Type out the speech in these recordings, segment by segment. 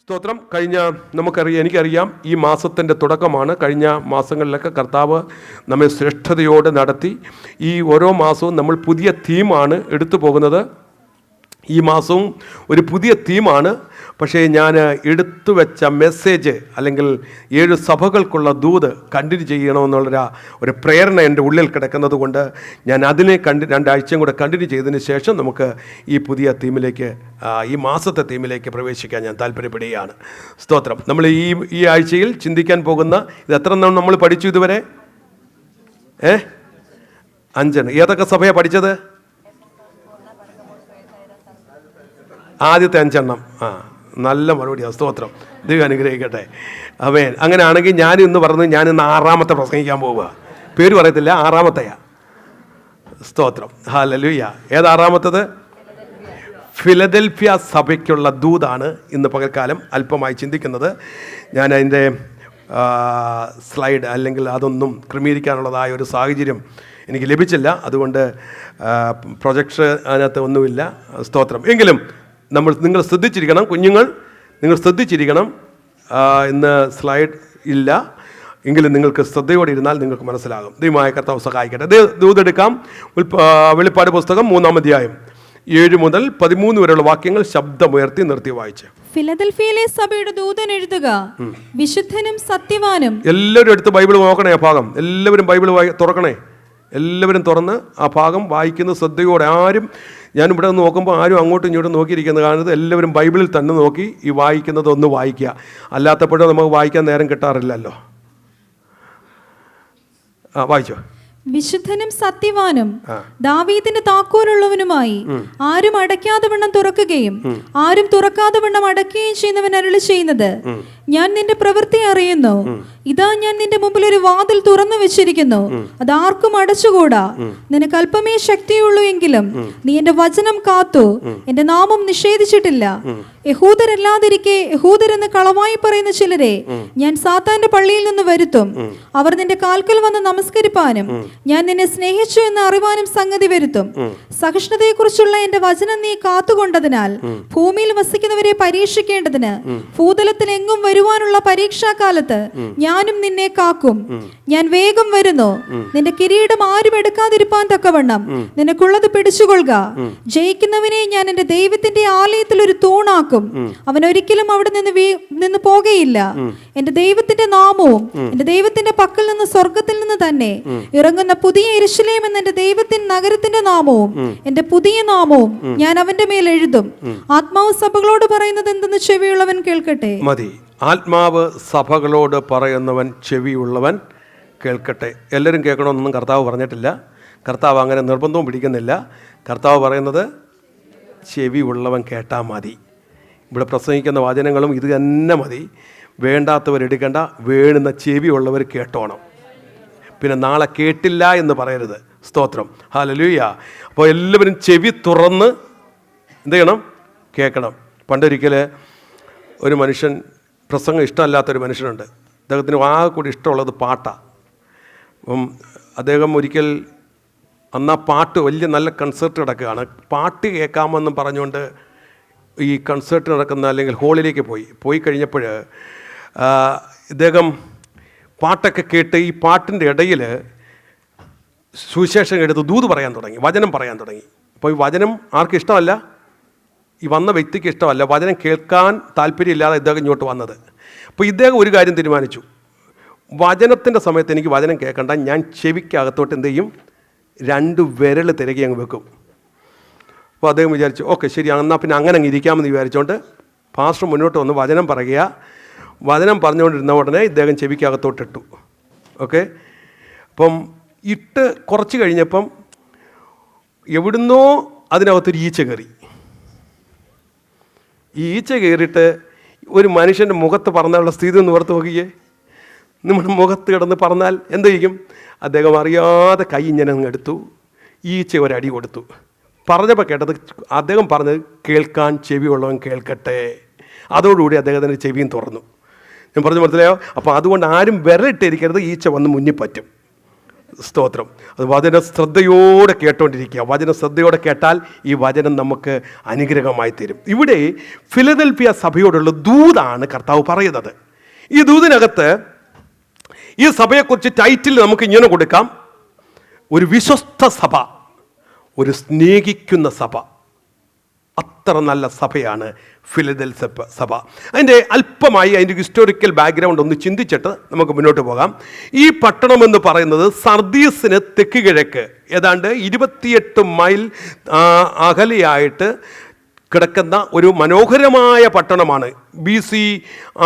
സ്തോത്രം. എനിക്കറിയാം ഈ മാസത്തിൻ്റെ തുടക്കമാണ്. കഴിഞ്ഞ മാസങ്ങളിലൊക്കെ കർത്താവ് നമ്മെ ശ്രേഷ്ഠതയോടെ നടത്തി. ഈ ഓരോ മാസവും നമ്മൾ പുതിയ തീമാണ് എടുത്തു പോകുന്നത്. ഈ മാസവും ഒരു പുതിയ തീമാണ്. പക്ഷേ ഞാൻ എടുത്തു വെച്ച മെസ്സേജ് അല്ലെങ്കിൽ 7 സഭകൾക്കുള്ള ദൂത് കണ്ടിന്യൂ ചെയ്യണമെന്നുള്ള പ്രേരണ എൻ്റെ ഉള്ളിൽ കിടക്കുന്നത് കൊണ്ട് ഞാൻ അതിനെ 2 ആഴ്ചയും കൂടെ കണ്ടിന്യൂ ചെയ്തതിന് ശേഷം നമുക്ക് ഈ പുതിയ തീമിലേക്ക്, ഈ മാസത്തെ തീമിലേക്ക് പ്രവേശിക്കാൻ ഞാൻ താല്പര്യപ്പെടുകയാണ്. സ്തോത്രം. നമ്മൾ ഈ ആഴ്ചയിൽ ചിന്തിക്കാൻ പോകുന്ന ഇത് എത്ര നമ്മൾ പഠിച്ചു ഇതുവരെ? 5. ഏതൊക്കെ സഭയാണ് പഠിച്ചത്? ആദ്യത്തെ 5. നല്ല മറുപടിയാണ്. സ്തോത്രം. ദൈവം അനുഗ്രഹിക്കട്ടെ. ആമേൻ. അങ്ങനെയാണെങ്കിൽ ഞാനിന്ന് പറഞ്ഞത് ഞാനിന്ന് 6ാമത്തെ പ്രസംഗിക്കാൻ പോവുക. പേര് പറയത്തില്ല, 6ാമത്തെയാണ്. സ്തോത്രം. ഹല്ലേലൂയ. ഏത് 6ാമത്തത്? ഫിലദൽഫിയ സഭയ്ക്കുള്ള ദൂതാണ് ഇന്ന് പകൽക്കാലം അല്പമായി ചിന്തിക്കുന്നത്. ഞാൻ അതിൻ്റെ സ്ലൈഡ് അല്ലെങ്കിൽ അതൊന്നും ക്രമീകരിക്കാനുള്ളതായ ഒരു സാഹചര്യം എനിക്ക് ലഭിച്ചില്ല. അതുകൊണ്ട് പ്രൊജക്ഷൻ അതിനകത്ത് ഒന്നുമില്ല. സ്തോത്രം. എങ്കിലും നിങ്ങൾ ശ്രദ്ധിച്ചിരിക്കണം, കുഞ്ഞുങ്ങൾ, നിങ്ങൾ ശ്രദ്ധിച്ചിരിക്കണം. ഇന്ന് സ്ലൈഡ് ഇല്ല എങ്കിലും നിങ്ങൾക്ക് ശ്രദ്ധയോടെ ഇരുന്നാൽ നിങ്ങൾക്ക് മനസ്സിലാകും. ദൈവമായ കർത്താവ് സഹായിക്കട്ടെ. ദൂതെടുക്കാം. വെളിപ്പാട് പുസ്തകം 3-ാം അധ്യായം 7 മുതൽ 13 വരെയുള്ള വാക്യങ്ങൾ ശബ്ദമുയർത്തി നിർത്തി വായിച്ച്. ഫിലദൽഫിയയിലെ സഭയുടെ ദൂതൻ എഴുതുക, വിശുദ്ധനും സത്യവാനും. എല്ലാവരും എടുത്ത് ബൈബിൾ നോക്കണേ. ആ ഭാഗം എല്ലാവരും ബൈബിൾ തുറക്കണേ. എല്ലാവരും തുറന്ന് ആ ഭാഗം വായിക്കുന്ന ശ്രദ്ധയോടെ. ഞാനിവിടെ നോക്കുമ്പോൾ ആരും അങ്ങോട്ടും ഇങ്ങോട്ടും നോക്കിയിരിക്കുന്നത് കാണുന്നത്. എല്ലാവരും ബൈബിളിൽ തന്നെ നോക്കി ഈ വായിക്കുന്നത് ഒന്ന് വായിക്കുക. അല്ലാത്തപ്പോഴും നമുക്ക് വായിക്കാൻ നേരം കിട്ടാറില്ലല്ലോ. വായിച്ചോ. വിശുദ്ധനും സത്യവാനും ദാവീദിന്റെ താക്കോലുള്ളവനുമായി ആരും അടയ്ക്കാതെ വണ്ണം തുറക്കുകയും ആരും തുറക്കാതെ വണ്ണം അടയ്ക്കുകയും ചെയ്യുന്നവൻ അരുളി ചെയ്യുന്നത്, ഞാൻ നിന്റെ പ്രവൃത്തി അറിയുന്നു. ഇതാ ഞാൻ നിന്റെ മുമ്പിൽ ഒരു വാതിൽ തുറന്നു വെച്ചിരിക്കുന്നു, അത് ആർക്കും അടച്ചുകൂടാ. നിനക്ക് അല്പമേ ശക്തിയുള്ളൂ എങ്കിലും നീ എന്റെ വചനം കാത്തു എന്റെ നാമം നിഷേധിച്ചിട്ടില്ല. യഹൂദരല്ലാതിരിക്കെ യഹൂദരെന്ന് കളവായി പറയുന്ന ചിലരെ ഞാൻ സാത്താന്റെ പള്ളിയിൽ നിന്ന് വരുത്തും. അവർ നിന്റെ കാൽക്കൽ വന്ന് നമസ്കരിപ്പാനും ഞാൻ നിന്നെ സ്നേഹിച്ചു എന്ന് അറിവാനും സംഗതി വരുത്തും. സഹിഷ്ണുതയെക്കുറിച്ചുള്ള എന്റെ വചനം നീ കാത്തുകൊണ്ടതിനാൽ ഭൂമിയിൽ വസിക്കുന്നവരെ പരീക്ഷിക്കേണ്ടതിന് ഭൂതലത്തിൽ എങ്ങും വരുവാനുള്ള പരീക്ഷാകാലത്ത് ഞാനും നിന്നെ കാക്കും. ഞാൻ വേഗം വരുന്നു. നിന്റെ കിരീടം ആരും എടുക്കാതിരിപ്പാൻ തക്കവണ്ണം നിനക്കുള്ളത് പിടിച്ചുകൊള്ളുക. ജയിക്കുന്നവനെ ഞാൻ എന്റെ ദൈവത്തിന്റെ ആലയത്തിൽ ഒരു തൂണാക്കും. അവൻ ഒരിക്കലും അവിടെ നിന്ന് പോകയില്ല. എന്റെ ദൈവത്തിന്റെ നാമവും എന്റെ ദൈവത്തിന്റെ പക്കൽ നിന്ന് സ്വർഗത്തിൽ നിന്ന് തന്നെ ഇറങ്ങുന്ന പുതിയ യെരൂശലേം എന്ന എന്റെ ദൈവത്തിന്റെ നഗരത്തിന്റെ നാമവും എന്റെ പുതിയ നാമവും ഞാൻ അവന്റെ മേൽ എഴുതും. ആത്മാവ് സഭകളോട് പറയുന്നത് എന്തെന്ന് ചെവിയുള്ളവൻ കേൾക്കട്ടെ. മതി. ആത്മാവ് സഭകളോട് പറയുന്നവൻ ചെവിയുള്ളവൻ കേൾക്കട്ടെ. എല്ലാവരും കേൾക്കണമെന്നൊന്നും കർത്താവ് പറഞ്ഞിട്ടില്ല. കർത്താവ് അങ്ങനെ നിർബന്ധവും പിടിക്കുന്നില്ല. കർത്താവ് പറയുന്നത് ചെവി ഉള്ളവൻ കേട്ടാൽ മതി. ഇവിടെ പ്രസംഗിക്കുന്ന വചനങ്ങളും ഇത് തന്നെ മതി. വേണ്ടാത്തവരെടുക്കേണ്ട, വേണ്ടുന്ന ചെവി ഉള്ളവർ കേട്ടോണം. പിന്നെ നാളെ കേട്ടില്ല എന്ന് പറയരുത്. സ്തോത്രം. ഹല്ലേലൂയ. അപ്പോൾ എല്ലാവരും ചെവി തുറന്ന് എന്ത് ചെയ്യണം? കേൾക്കണം. പണ്ടൊരിക്കൽ ഒരു മനുഷ്യൻ, പ്രസംഗം ഇഷ്ടമല്ലാത്തൊരു മനുഷ്യനുണ്ട്. അദ്ദേഹത്തിന് ആകെ കൂടി ഇഷ്ടമുള്ളത് പാട്ടാണ്. അപ്പം അദ്ദേഹം ഒരിക്കൽ അന്ന് ആ പാട്ട് വലിയ നല്ല കൺസേർട്ട് നടക്കുകയാണ്. പാട്ട് കേൾക്കാമെന്നും പറഞ്ഞുകൊണ്ട് ഈ കൺസേർട്ട് നടക്കുന്ന അല്ലെങ്കിൽ ഹാളിലേക്ക് പോയി കഴിഞ്ഞപ്പോൾ ഇദ്ദേഹം പാട്ടൊക്കെ കേട്ട് ഈ പാട്ടിൻ്റെ ഇടയിൽ സുവിശേഷം എടുത്ത് ദൂത് പറയാൻ തുടങ്ങി, വചനം പറയാൻ തുടങ്ങി. അപ്പോൾ ഈ വചനം ആർക്കും ഇഷ്ടമല്ല, ഈ വന്ന വ്യക്തിക്ക് ഇഷ്ടമല്ല. വചനം കേൾക്കാൻ താല്പര്യമില്ലാതെ ഇദ്ദേഹം ഇങ്ങോട്ട് വന്നത്. അപ്പോൾ ഇദ്ദേഹം ഒരു കാര്യം തീരുമാനിച്ചു, വചനത്തിൻ്റെ സമയത്ത് എനിക്ക് വചനം കേൾക്കണ്ട, ഞാൻ ചെവിക്കകത്തോട്ട് എന്ത് ചെയ്യും, 2 വിരൽ തിരകി അങ്ങ് വെക്കും. അപ്പോൾ അദ്ദേഹം വിചാരിച്ചു, ഓക്കെ ശരി, എന്നാൽ പിന്നെ അങ്ങനെ അങ്ങ് ഇരിക്കാമെന്ന് വിചാരിച്ചുകൊണ്ട് പാസ്റ്റർ മുന്നോട്ട് വന്ന് വചനം പറയുക. വചനം പറഞ്ഞുകൊണ്ടിരുന്ന ഉടനെ ഇദ്ദേഹം ചെവിക്കകത്തോട്ടിട്ടു. ഓക്കെ. അപ്പം ഇട്ട് കുറച്ച് കഴിഞ്ഞപ്പം എവിടുന്നോ അതിനകത്തൊരു ഈച്ച കയറി. ഈ ഈച്ച കയറിയിട്ട് ഒരു മനുഷ്യൻ്റെ മുഖത്ത് പറഞ്ഞുള്ള സ്ഥിതി ഒന്ന് ഓർത്ത് നോക്കിയേ. നമ്മുടെ മുഖത്ത് കിടന്ന് പറഞ്ഞാൽ എന്ത് ചെയ്യും? അദ്ദേഹം അറിയാതെ കൈ ഇങ്ങനെ അങ്ങ് എടുത്തു, ഈച്ച ഒരടി കൊടുത്തു. പറഞ്ഞപ്പോൾ കേട്ടത്, അദ്ദേഹം പറഞ്ഞത് കേൾക്കാൻ ചെവിയുള്ളവൻ കേൾക്കട്ടെ. അതോടുകൂടി അദ്ദേഹത്തിൻ്റെ ചെവിയും തുറന്നു. ഞാൻ പറഞ്ഞു മനസ്സിലായോ? അപ്പോൾ അതുകൊണ്ട് ആരും വിരലിട്ടിരിക്കരുത്, ഈച്ച വന്ന് മുന്നിൽ പറ്റും. സ്തോത്രം. അത് വചന ശ്രദ്ധയോടെ കേട്ടോണ്ടിരിക്കുക. വചന ശ്രദ്ധയോടെ കേട്ടാൽ ഈ വചനം നമുക്ക് അനുഗ്രഹമായി തീരും. ഇവിടെ ഫിലദൽഫിയ സഭയോടുള്ള ദൂതാണ് കർത്താവ് പറയുന്നത്. ഈ ദൂതിനകത്ത് ഈ സഭയെക്കുറിച്ച് ടൈറ്റിൽ നമുക്ക് ഇങ്ങനെ കൊടുക്കാം: ഒരു വിശ്വസ്ത സഭ, ഒരു സ്നേഹിക്കുന്ന സഭ. അത്ര നല്ല സഭയാണ് ഫിലദൽഫിയ സഭ. അല്പമായി അതിൻ്റെ ഹിസ്റ്റോറിക്കൽ ബാക്ക്ഗ്രൗണ്ട് ഒന്ന് ചിന്തിച്ചിട്ട് നമുക്ക് മുന്നോട്ട് പോകാം. ഈ പട്ടണം എന്ന് പറയുന്നത് സർദീസിന് തെക്ക് കിഴക്ക് ഏതാണ്ട് 28 മൈൽ അകലെയായിട്ട് കിടക്കുന്ന ഒരു മനോഹരമായ പട്ടണമാണ്. BC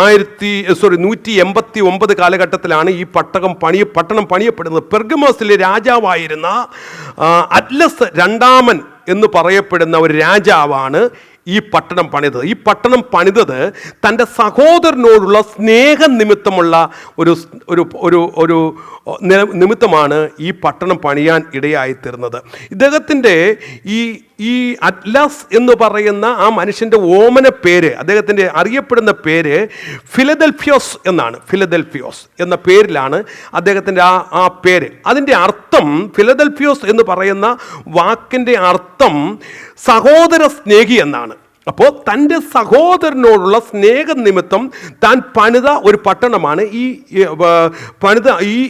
189 കാലഘട്ടത്തിലാണ് ഈ പട്ടണം പണിയപ്പെടുന്നത്. പെർഗമോസിലെ രാജാവായിരുന്ന അറ്റ്ലസ് രണ്ടാമൻ എന്ന് പറയപ്പെടുന്ന ഒരു രാജാവാണ് ഈ പട്ടണം പണിതത്. ഈ പട്ടണം പണിതത് തൻ്റെ സഹോദരനോടുള്ള സ്നേഹനിമിത്തമുള്ള ഒരു നിമിത്തമാണ് ഈ പട്ടണം പണിയാൻ ഇടയായിത്തീർന്നത്. ഇദ്ദേഹത്തിൻ്റെ ഈ അറ്റ്ലസ് എന്ന് പറയുന്ന ആ മനുഷ്യൻ്റെ ഓമന പേര്, അദ്ദേഹത്തിൻ്റെ അറിയപ്പെടുന്ന പേര് ഫിലദൽഫിയോസ് എന്നാണ്. ഫിലദൽഫിയോസ് എന്ന പേരിലാണ് അദ്ദേഹത്തിൻ്റെ ആ പേര്. അതിൻ്റെ അർത്ഥം, ഫിലദൽഫിയോസ് എന്ന് പറയുന്ന വാക്കിൻ്റെ അർത്ഥം സഹോദര സ്നേഹി എന്നാണ്. അപ്പോൾ തൻ്റെ സഹോദരനോടുള്ള സ്നേഹനിമിത്തം താൻ പണിത ഒരു പട്ടണമാണ്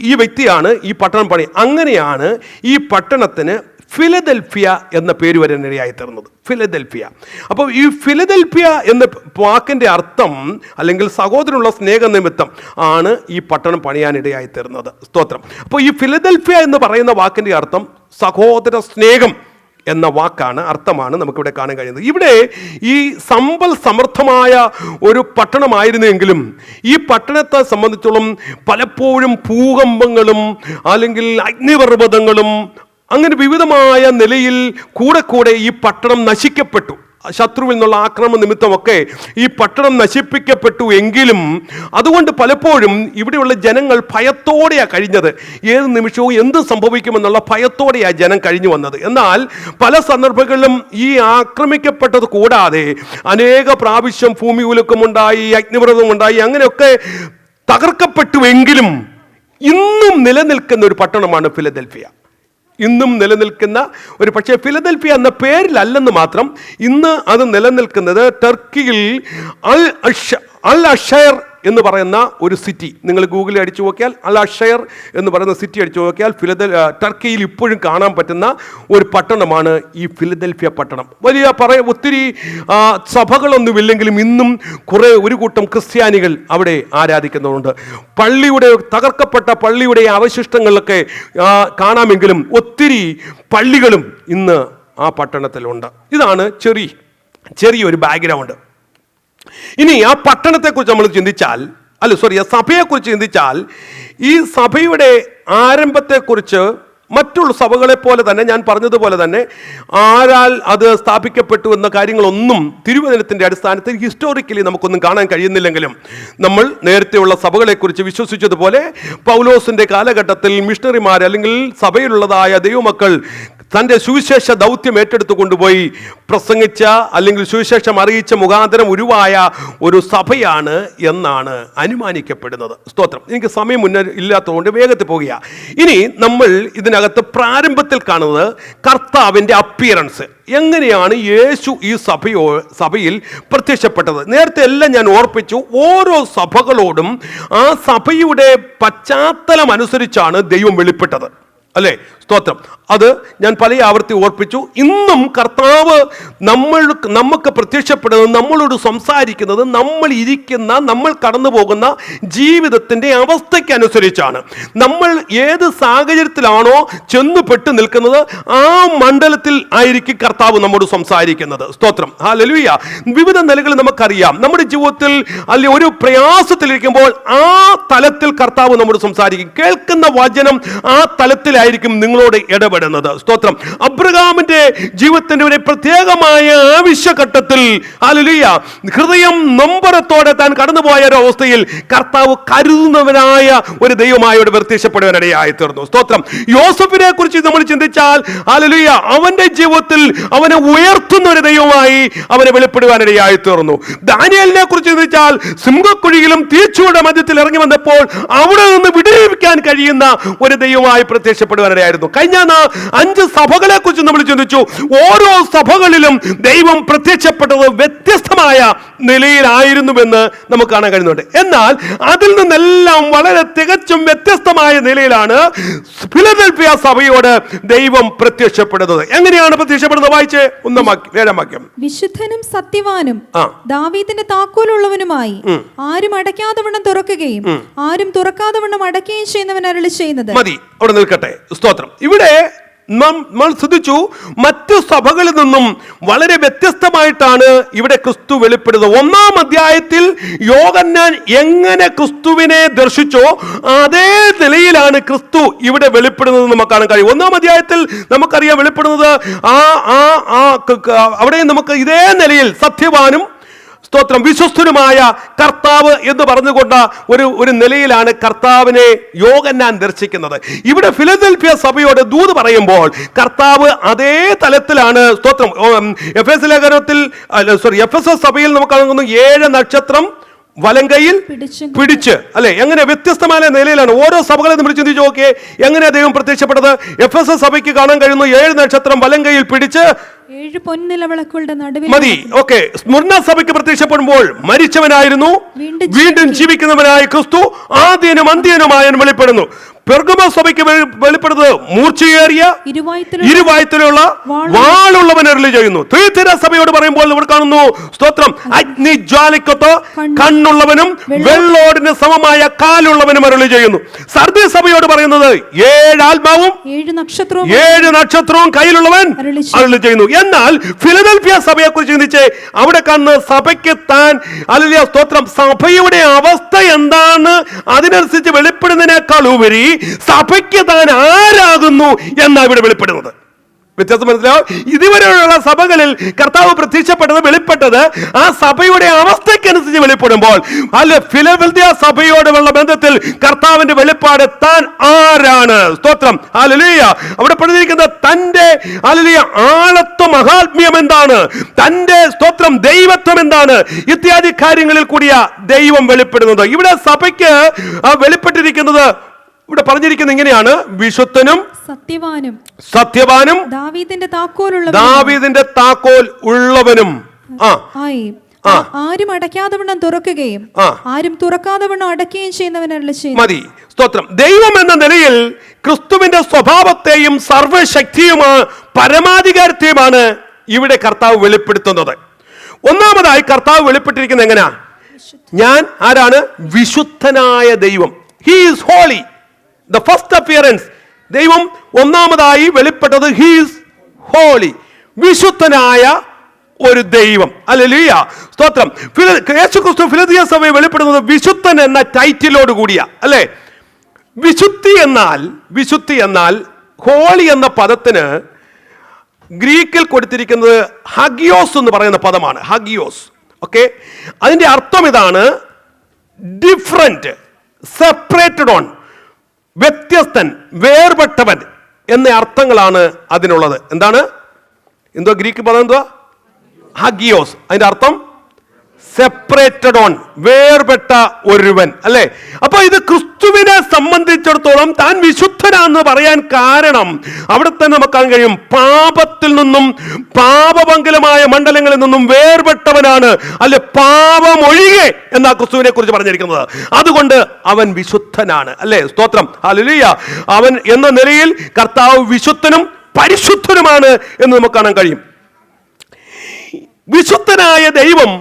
ഈ വ്യക്തിയാണ് ഈ പട്ടണം പണി. അങ്ങനെയാണ് ഈ പട്ടണത്തിന് ഫിലദൽഫിയ എന്ന പേര് വരാൻ ഇടയായിത്തീർന്നത്. ഫിലദൽഫിയ. അപ്പോൾ ഈ ഫിലദൽഫിയ എന്ന വാക്കിൻ്റെ അർത്ഥം, അല്ലെങ്കിൽ സഹോദരനുള്ള സ്നേഹനിമിത്തം ആണ് ഈ പട്ടണം പണിയാനിടയായിത്തീർന്നത്. സ്തോത്രം. അപ്പോൾ ഈ ഫിലദൽഫിയ എന്ന് പറയുന്ന വാക്കിൻ്റെ അർത്ഥം സഹോദര സ്നേഹം എന്ന വാക്കാണ്, അർത്ഥമാണ് നമുക്കിവിടെ കാണാൻ കഴിയുന്നത്. ഇവിടെ ഈ സമ്പൽ സമൃദ്ധമായ ഒരു പട്ടണമായിരുന്നെങ്കിലും ഈ പട്ടണത്തെ സംബന്ധിച്ചോളം പലപ്പോഴും ഭൂകമ്പങ്ങളും അല്ലെങ്കിൽ അഗ്നിപർവ്വതങ്ങളും അങ്ങനെ വിവിധമായ നിലയിൽ കൂടെ ഈ പട്ടണം നശിക്കപ്പെട്ടു. ശത്രുവിൽ നിന്നുള്ള ആക്രമണ നിമിത്തമൊക്കെ ഈ പട്ടണം നശിപ്പിക്കപ്പെട്ടു. എങ്കിലും അതുകൊണ്ട് പലപ്പോഴും ഇവിടെയുള്ള ജനങ്ങൾ ഭയത്തോടെയാണ് കഴിഞ്ഞത്. ഏത് നിമിഷവും എന്ത് സംഭവിക്കുമെന്നുള്ള ഭയത്തോടെയാണ് ജനം കഴിഞ്ഞു വന്നത്. എന്നാൽ പല സന്ദർഭങ്ങളിലും ഈ ആക്രമിക്കപ്പെട്ടത് കൂടാതെ അനേക പ്രാവശ്യം ഭൂമി ഉലുക്കമുണ്ടായി, അഗ്നിപർവ്വതമുണ്ടായി, അങ്ങനെയൊക്കെ തകർക്കപ്പെട്ടുവെങ്കിലും ഇന്നും നിലനിൽക്കുന്ന ഒരു പട്ടണമാണ് ഫിലദൽഫിയ. ഇന്നും നിലനിൽക്കുന്ന പക്ഷേ ഫിലദൽഫിയ എന്ന പേരിലല്ലെന്ന് മാത്രം ഇന്ന് അത് നിലനിൽക്കുന്നത് ടർക്കിയിൽ അൽ അഷയർ എന്ന് പറയുന്ന ഒരു സിറ്റി. നിങ്ങൾ ഗൂഗിളിൽ അടിച്ചു നോക്കിയാൽ അൽ അഷയർ എന്ന് പറയുന്ന സിറ്റി അടിച്ചു നോക്കിയാൽ ടർക്കിയിൽ ഇപ്പോഴും കാണാൻ പറ്റുന്ന ഒരു പട്ടണമാണ് ഈ ഫിലദൽഫിയ പട്ടണം. ഒത്തിരി സഭകളൊന്നുമില്ലെങ്കിലും ഇന്നും ഒരു കൂട്ടം ക്രിസ്ത്യാനികൾ അവിടെ ആരാധിക്കുന്നുണ്ട്. തകർക്കപ്പെട്ട പള്ളിയുടെ അവശിഷ്ടങ്ങളൊക്കെ കാണാമെങ്കിലും ഒത്തിരി പള്ളികളും ഇന്ന് ആ പട്ടണത്തിലുണ്ട്. ഇതാണ് ചെറിയൊരു ബാക്ക്ഗ്രൗണ്ട്. ഇനി ആ പട്ടണത്തെക്കുറിച്ച് നമ്മൾ ചിന്തിച്ചാൽ, ആ സഭയെക്കുറിച്ച് ചിന്തിച്ചാൽ, ഈ സഭയുടെ ആരംഭത്തെക്കുറിച്ച് മറ്റുള്ള സഭകളെ പോലെ തന്നെ ഞാൻ പറഞ്ഞതുപോലെ തന്നെ ആരാൽ അത് സ്ഥാപിക്കപ്പെട്ടു എന്ന കാര്യങ്ങളൊന്നും തിരുവചനത്തിൻ്റെ അടിസ്ഥാനത്തിൽ ഹിസ്റ്റോറിക്കലി നമുക്കൊന്നും കാണാൻ കഴിയുന്നില്ലെങ്കിലും നമ്മൾ നേരത്തെയുള്ള സഭകളെക്കുറിച്ച് വിശ്വസിച്ചതുപോലെ പൗലോസിൻ്റെ കാലഘട്ടത്തിൽ മിഷണറിമാർ അല്ലെങ്കിൽ സഭയിലുള്ളതായ ദൈവമക്കൾ തൻ്റെ സുവിശേഷ ദൗത്യം ഏറ്റെടുത്തു കൊണ്ടുപോയി പ്രസംഗിച്ച അല്ലെങ്കിൽ സുവിശേഷം അറിയിച്ച മുഖാന്തരം ഉരുവായ ഒരു സഭയാണ് എന്നാണ് അനുമാനിക്കപ്പെടുന്നത്. സ്തോത്രം. എനിക്ക് സമയം ഇല്ലാത്തതുകൊണ്ട് വേഗത്തിൽ പോകുക. ഇനി നമ്മൾ ഇതിനകത്ത് പ്രാരംഭത്തിൽ കാണുന്നത് കർത്താവിൻ്റെ അപ്പിയറൻസ്. എങ്ങനെയാണ് യേശു ഈ സഭയിൽ പ്രത്യക്ഷപ്പെട്ടത്? നേരത്തെ എല്ലാം ഞാൻ ഓർപ്പിച്ചു. ഓരോ സഭകളോടും ആ സഭയുടെ പശ്ചാത്തലം അനുസരിച്ചാണ് ദൈവം വെളിപ്പെട്ടത്, അല്ലേ? സ്തോത്രം. അത് ഞാൻ പല ആവർത്തി ഓർപ്പിച്ചു. ഇന്നും കർത്താവ് നമുക്ക് പ്രത്യക്ഷപ്പെടുന്നത്, നമ്മളോട് സംസാരിക്കുന്നത് നമ്മൾ ഇരിക്കുന്ന, നമ്മൾ കടന്നു പോകുന്ന ജീവിതത്തിൻ്റെ അവസ്ഥയ്ക്കനുസരിച്ചാണ്. നമ്മൾ ഏത് സാഹചര്യത്തിലാണോ ചെന്നുപെട്ട് നിൽക്കുന്നത് ആ മണ്ഡലത്തിൽ ആയിരിക്കും കർത്താവ് നമ്മോട് സംസാരിക്കുന്നത്. സ്തോത്രം. ഹല്ലേലൂയ. വിവിധ നിലകളിൽ നമുക്കറിയാം. നമ്മുടെ ജീവിതത്തിൽ അല്ലെങ്കിൽ ഒരു പ്രയാസത്തിലിരിക്കുമ്പോൾ ആ തലത്തിൽ കർത്താവ് നമ്മോട് സംസാരിക്കും. കേൾക്കുന്ന വചനം ആ തലത്തിലായിരിക്കും നിങ്ങളോട് ഇടപെടുന്നത്. സ്തോത്രം. അബ്രഹാമിന്റെ ജീവിതത്തിന്റെ ഒരു പ്രത്യേകമായ ആവശ്യഘട്ടത്തിൽ ഹല്ലേലൂയ ഹൃദയം നൊമ്പരത്തോടെ താൻ കടന്നുപോയ ഒരു അവസ്ഥയിൽ കർത്താവ് കരുതുന്നവനായ ഒരു ദൈവമായോട് പ്രത്യക്ഷപ്പെടുവാനിടയായി തീർന്നു. സ്തോത്രം. യോസഫിനെ കുറിച്ച് നമ്മൾ ചിന്തിച്ചാൽ ഹല്ലേലൂയ അവന്റെ ജീവിതത്തിൽ അവനെ ഉയർത്തുന്ന ഒരു ദൈവമായി അവനെ വെളിപ്പെടുവാനിടയായി തീർന്നു. ദാനിയേലിനെ കുറിച്ച് ചിന്തിച്ചാൽ സിംഹക്കുഴിയിലും തീച്ചൂടെ മധ്യത്തിൽ ഇറങ്ങി വന്നപ്പോൾ അവിടെ നിന്ന് വിടുവിക്കാൻ കഴിയുന്ന ഒരു ദൈവമായി പ്രത്യക്ഷപ്പെട്ടു. പ്രത്യക്ഷപ്പെടുവാനിടയായിരുന്നു. കഴിഞ്ഞ 5 സഭകളെ കുറിച്ച് നമ്മൾ ചിന്തിച്ചു. ഓരോ സഭകളിലും ദൈവം പ്രത്യക്ഷപ്പെട്ടത് വ്യത്യസ്തമായ നിലയിലായിരുന്നുവെന്ന് നമുക്ക് കാണാൻ കഴിയുന്നുണ്ട്. എന്നാൽ അതിൽ നിന്നെല്ലാം വളരെ തികച്ചും വ്യത്യസ്തമായ നിലയിലാണ് ഫിലദൽഫിയ സഭയോട് ദൈവം പ്രത്യക്ഷപ്പെടുന്നത്. എങ്ങനെയാണ് പ്രത്യക്ഷപ്പെടുന്നത്? വായിച്ച് 7-ാം വാക്യം. വിശുദ്ധനും സത്യവാനും ദാവീദിന്റെ താക്കോലുള്ളവനുമായി ആരും അടയ്ക്കാതെ വണ്ണം തുറക്കുകയും ആരും തുറക്കാതെ വണ്ണം അടയ്ക്കുകയും ചെയ്യുന്നവൻ അരുളി ചെയ്യുന്നത്. മതി, അവിടെ നിൽക്കട്ടെ. സ്തോത്രം. ഇവിടെ നമ്മൾ ശ്രദ്ധിച്ചു, മറ്റു സഭകളിൽ നിന്നും വളരെ വ്യത്യസ്തമായിട്ടാണ് ഇവിടെ ക്രിസ്തു വെളിപ്പെടുന്നത്. 1-ാം അധ്യായത്തിൽ യോഹന്നാൻ എങ്ങനെ ക്രിസ്തുവിനെ ദർശിച്ചോ അതേ നിലയിലാണ് ക്രിസ്തു ഇവിടെ വെളിപ്പെടുന്നത് നമുക്ക് കാണാൻ കഴിയും. 1-ാം അധ്യായത്തിൽ നമുക്കറിയാം വെളിപ്പെടുന്നത് അവിടെ നമുക്ക് ഇതേ നിലയിൽ സത്യവാനും സ്തോത്രം വിശ്വസ്തനുമായ കർത്താവ് എന്ന് പറഞ്ഞുകൊണ്ട് ഒരു നിലയിലാണ് കർത്താവിനെ യോഹന്നാൻ ദർശിക്കുന്നത്. ഇവിടെ ഫിലദൽഫിയ സഭയോട് ദൂത് പറയുമ്പോൾ കർത്താവ് അതേ തലത്തിലാണ്. സ്തോത്രം. എഫെസസ് സഭയിൽ നമുക്ക് കാണുന്നു 7 നക്ഷത്രം വലങ്കയിൽ പിടിച്ച്, അല്ലെ? എങ്ങനെ വ്യത്യസ്തമായ നിലയിലാണ് ഓരോ സഭകളെ നമ്മൾ ചിന്തിച്ചു നോക്കിയേ. എങ്ങനെ ദൈവം പ്രത്യക്ഷപ്പെട്ടത്? എഫെസസ് സഭയ്ക്ക് കാണാൻ കഴിയുന്നു 7 നക്ഷത്രം വലങ്കയിൽ പിടിച്ച് 7 പൊൻനിലവിളക്കുകളുടെ നടുവിൽ. മതി, ഓക്കെ. സ്മുർണ സഭയ്ക്ക് പ്രത്യക്ഷപ്പെടുമ്പോൾ മരിച്ചവനായിരുന്നു വീണ്ടും ജീവിക്കുന്നവനായ ക്രിസ്തു ആദ്യനും അന്ത്യനുമായ വെളിപ്പെടുന്നു. പെർഗമ സഭയ്ക്ക് വെളിപ്പെടുന്നത് മൂർച്ചയേറിയ ഇരുവായത്തിലുള്ള വാളുള്ളവൻ അരുളി ചെയ്യുന്നു. ത്രിയേതര സഭയോട് പറയുമ്പോൾ നമ്മൾ കാണുന്നു, സ്തോത്രം, അഗ്നിജ്വാലയ്ക്കൊത്ത് കണ്ണുള്ളവനും വെള്ളോടിന് സമമായ കാലുള്ളവനും അരുളി ചെയ്യുന്നു. സർദി സഭയോട് പറയുന്നത് 7 ആത്മാവും 7 നക്ഷത്രവും കയ്യിലുള്ളവൻ അരുളി ചെയ്യുന്നു. എന്നാൽ ഫിലദൽഫിയ സഭയെ കുറിച്ച് ചിന്തിച്ച് അവിടെ കാണുന്ന സഭയ്ക്ക് താൻ ഹല്ലേലൂയ സ്തോത്രം സഭയുടെ അവസ്ഥ എന്താണ് അതിനനുസരിച്ച് വെളിപ്പെടുന്നതിനേക്കാൾ ഉപരി സഭയ്ക്ക് താൻ ആരാകുന്നു എന്നാണ് ഇവിടെ വെളിപ്പെടുന്നത്. വ്യത്യാസം മനസ്സിലാവും. ഇതുവരെയുള്ള സഭകളിൽ കർത്താവ് പ്രത്യക്ഷപ്പെട്ടത് വെളിപ്പെട്ടത് ആ സഭയുടെ അവസ്ഥയ്ക്കനുസരിച്ച് വെളിപ്പെടുമ്പോൾ അല്ല ഫിലദൽഫിയ സഭയോടുള്ള ബന്ധത്തിൽ കർത്താവിന്റെ വെളിപ്പാട് താൻ ആരാണ്. സ്തോത്രം. ഹല്ലേലൂയ. അവിടെ പറഞ്ഞിരിക്കുന്ന തന്റെ ഹല്ലേലൂയ ആളത്വം മഹാത്മ്യം എന്താണ്, തന്റെ സ്തോത്രം ദൈവത്വം എന്താണ്, ഇത്യാദി കാര്യങ്ങളിൽ കൂടിയ ദൈവം വെളിപ്പെടുന്നത്. ഇവിടെ സഭയ്ക്ക് വെളിപ്പെട്ടിരിക്കുന്നത് ഇവിടെ പറഞ്ഞിരിക്കുന്നത് ഇങ്ങനെയാണ്: വിശുദ്ധനും സത്യവാനും ദാവീദിന്റെ താക്കോൽ ഉള്ളവനും ആരും അടയ്ക്കാതെ വണ്ണം തുറക്കുകയും ആരും തുറക്കാതെ വണ്ണം അടയ്ക്കുകയും ചെയ്യുന്നവനല്ല. മതി, സ്തോത്രം. ദൈവം എന്ന നിലയിൽ ക്രിസ്തുവിന്റെ സ്വഭാവത്തെയും സർവശക്തിയും പരമാധികാരത്തെയുമാണ് ഇവിടെ കർത്താവ് വെളിപ്പെടുത്തുന്നത്. ഒന്നാമതായി കർത്താവ് വെളിപ്പെട്ടിരിക്കുന്നത് എങ്ങനെയാ? ഞാൻ ആരാണ്? വിശുദ്ധനായ ദൈവം. He is holy. The first appearance, ദൈവം ഒന്നാമതായി വെളിപ്പെട്ടത് ഹി ഈസ് ഹോളി, വിശുദ്ധനായ ഒരു ദൈവം. ഹല്ലേലൂയ, സ്തോത്രം. യേശുക്രിസ്തു ഫിലദൽഫിയ സഭയെ വെളിപ്പെടുന്നത് വിശുദ്ധൻ എന്ന ടൈറ്റിലോട് കൂടിയ, അല്ലെ? വിശുദ്ധി എന്നാൽ ഹോളി എന്ന പദത്തിന് ഗ്രീക്കിൽ കൊടുത്തിരിക്കുന്നത് ഹഗിയോസ് എന്ന് പറയുന്ന പദമാണ്. ഹഗിയോസ്. ഓക്കെ, അതിന്റെ അർത്ഥം ഇതാണ്: ഡിഫറൻറ്റ്, സെപ്പറേറ്റഡ് ഓൺ, വ്യത്യസ്തൻ, വേർപെട്ടവൻ എന്ന അർത്ഥങ്ങളാണ് അതിനുള്ളത്. എന്തോ ഗ്രീക്ക് പദം എന്തുവാ? ഹഗിയോസ്. അതിന്റെ അർത്ഥം സെപ്പറേറ്റഡ് ഓൺ, വേർപെട്ട ഒരുവൻ, അല്ലെ? അപ്പൊ ഇത് ക്രിസ്തുവിനെ സംബന്ധിച്ചിടത്തോളം താൻ വിശുദ്ധനാന്ന് പറയാൻ കാരണം അവിടെ തന്നെ നമുക്ക് കാണാൻ കഴിയും, പാപത്തിൽ നിന്നും പാപമംഗലമായ മണ്ഡലങ്ങളിൽ നിന്നും വേർപെട്ടവനാണ്, അല്ലെ? പാപമൊഴികെ എന്നാ ക്രിസ്തുവിനെ കുറിച്ച് പറഞ്ഞിരിക്കുന്നത്. അതുകൊണ്ട് അവൻ വിശുദ്ധനാണ്, അല്ലെ? സ്തോത്രം. ഹല്ലേലൂയ. അവൻ എന്ന നിലയിൽ കർത്താവ് വിശുദ്ധനും പരിശുദ്ധനുമാണ് എന്ന് നമുക്ക് കാണാൻ കഴിയും. വിശുദ്ധനായ ദൈവം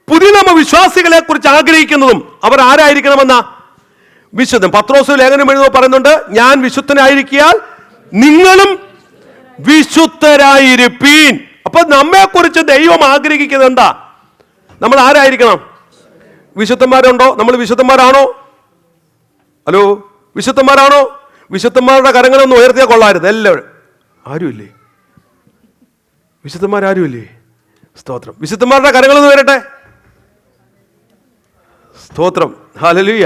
പുതിയ വിശ്വാസികളെ കുറിച്ച് ആഗ്രഹിക്കുന്നതും അവർ ആരായിരിക്കണമെന്ന വിശുദ്ധൻ. പത്രോസ് ലേഖനം എഴുതുമ്പോൾ പറയുന്നുണ്ട്, ഞാൻ വിശുദ്ധനായിരിക്കാൻ നിങ്ങളും വിശുദ്ധരായിരിപ്പീൻ. അപ്പൊ നമ്മെ കുറിച്ച് ദൈവം ആഗ്രഹിക്കുന്നത് എന്താ? നമ്മൾ ആരായിരിക്കണം? വിശുദ്ധന്മാരുണ്ടോ? നമ്മൾ വിശുദ്ധന്മാരാണോ? ഹലോ, വിശുദ്ധന്മാരാണോ? വിശുദ്ധന്മാരുടെ കരങ്ങളൊന്നും ഉയർത്തിയാൽ കൊള്ളായിരുന്നു. എല്ലാവരും ആരുമില്ലേ? വിശുദ്ധന്മാരാരുമില്ലേ? സ്തോത്രം. വിശുദ്ധന്മാരുടെ കരങ്ങളൊന്നും ഉയരട്ടെ. സ്തോത്രം. ഹല്ലേലൂയ.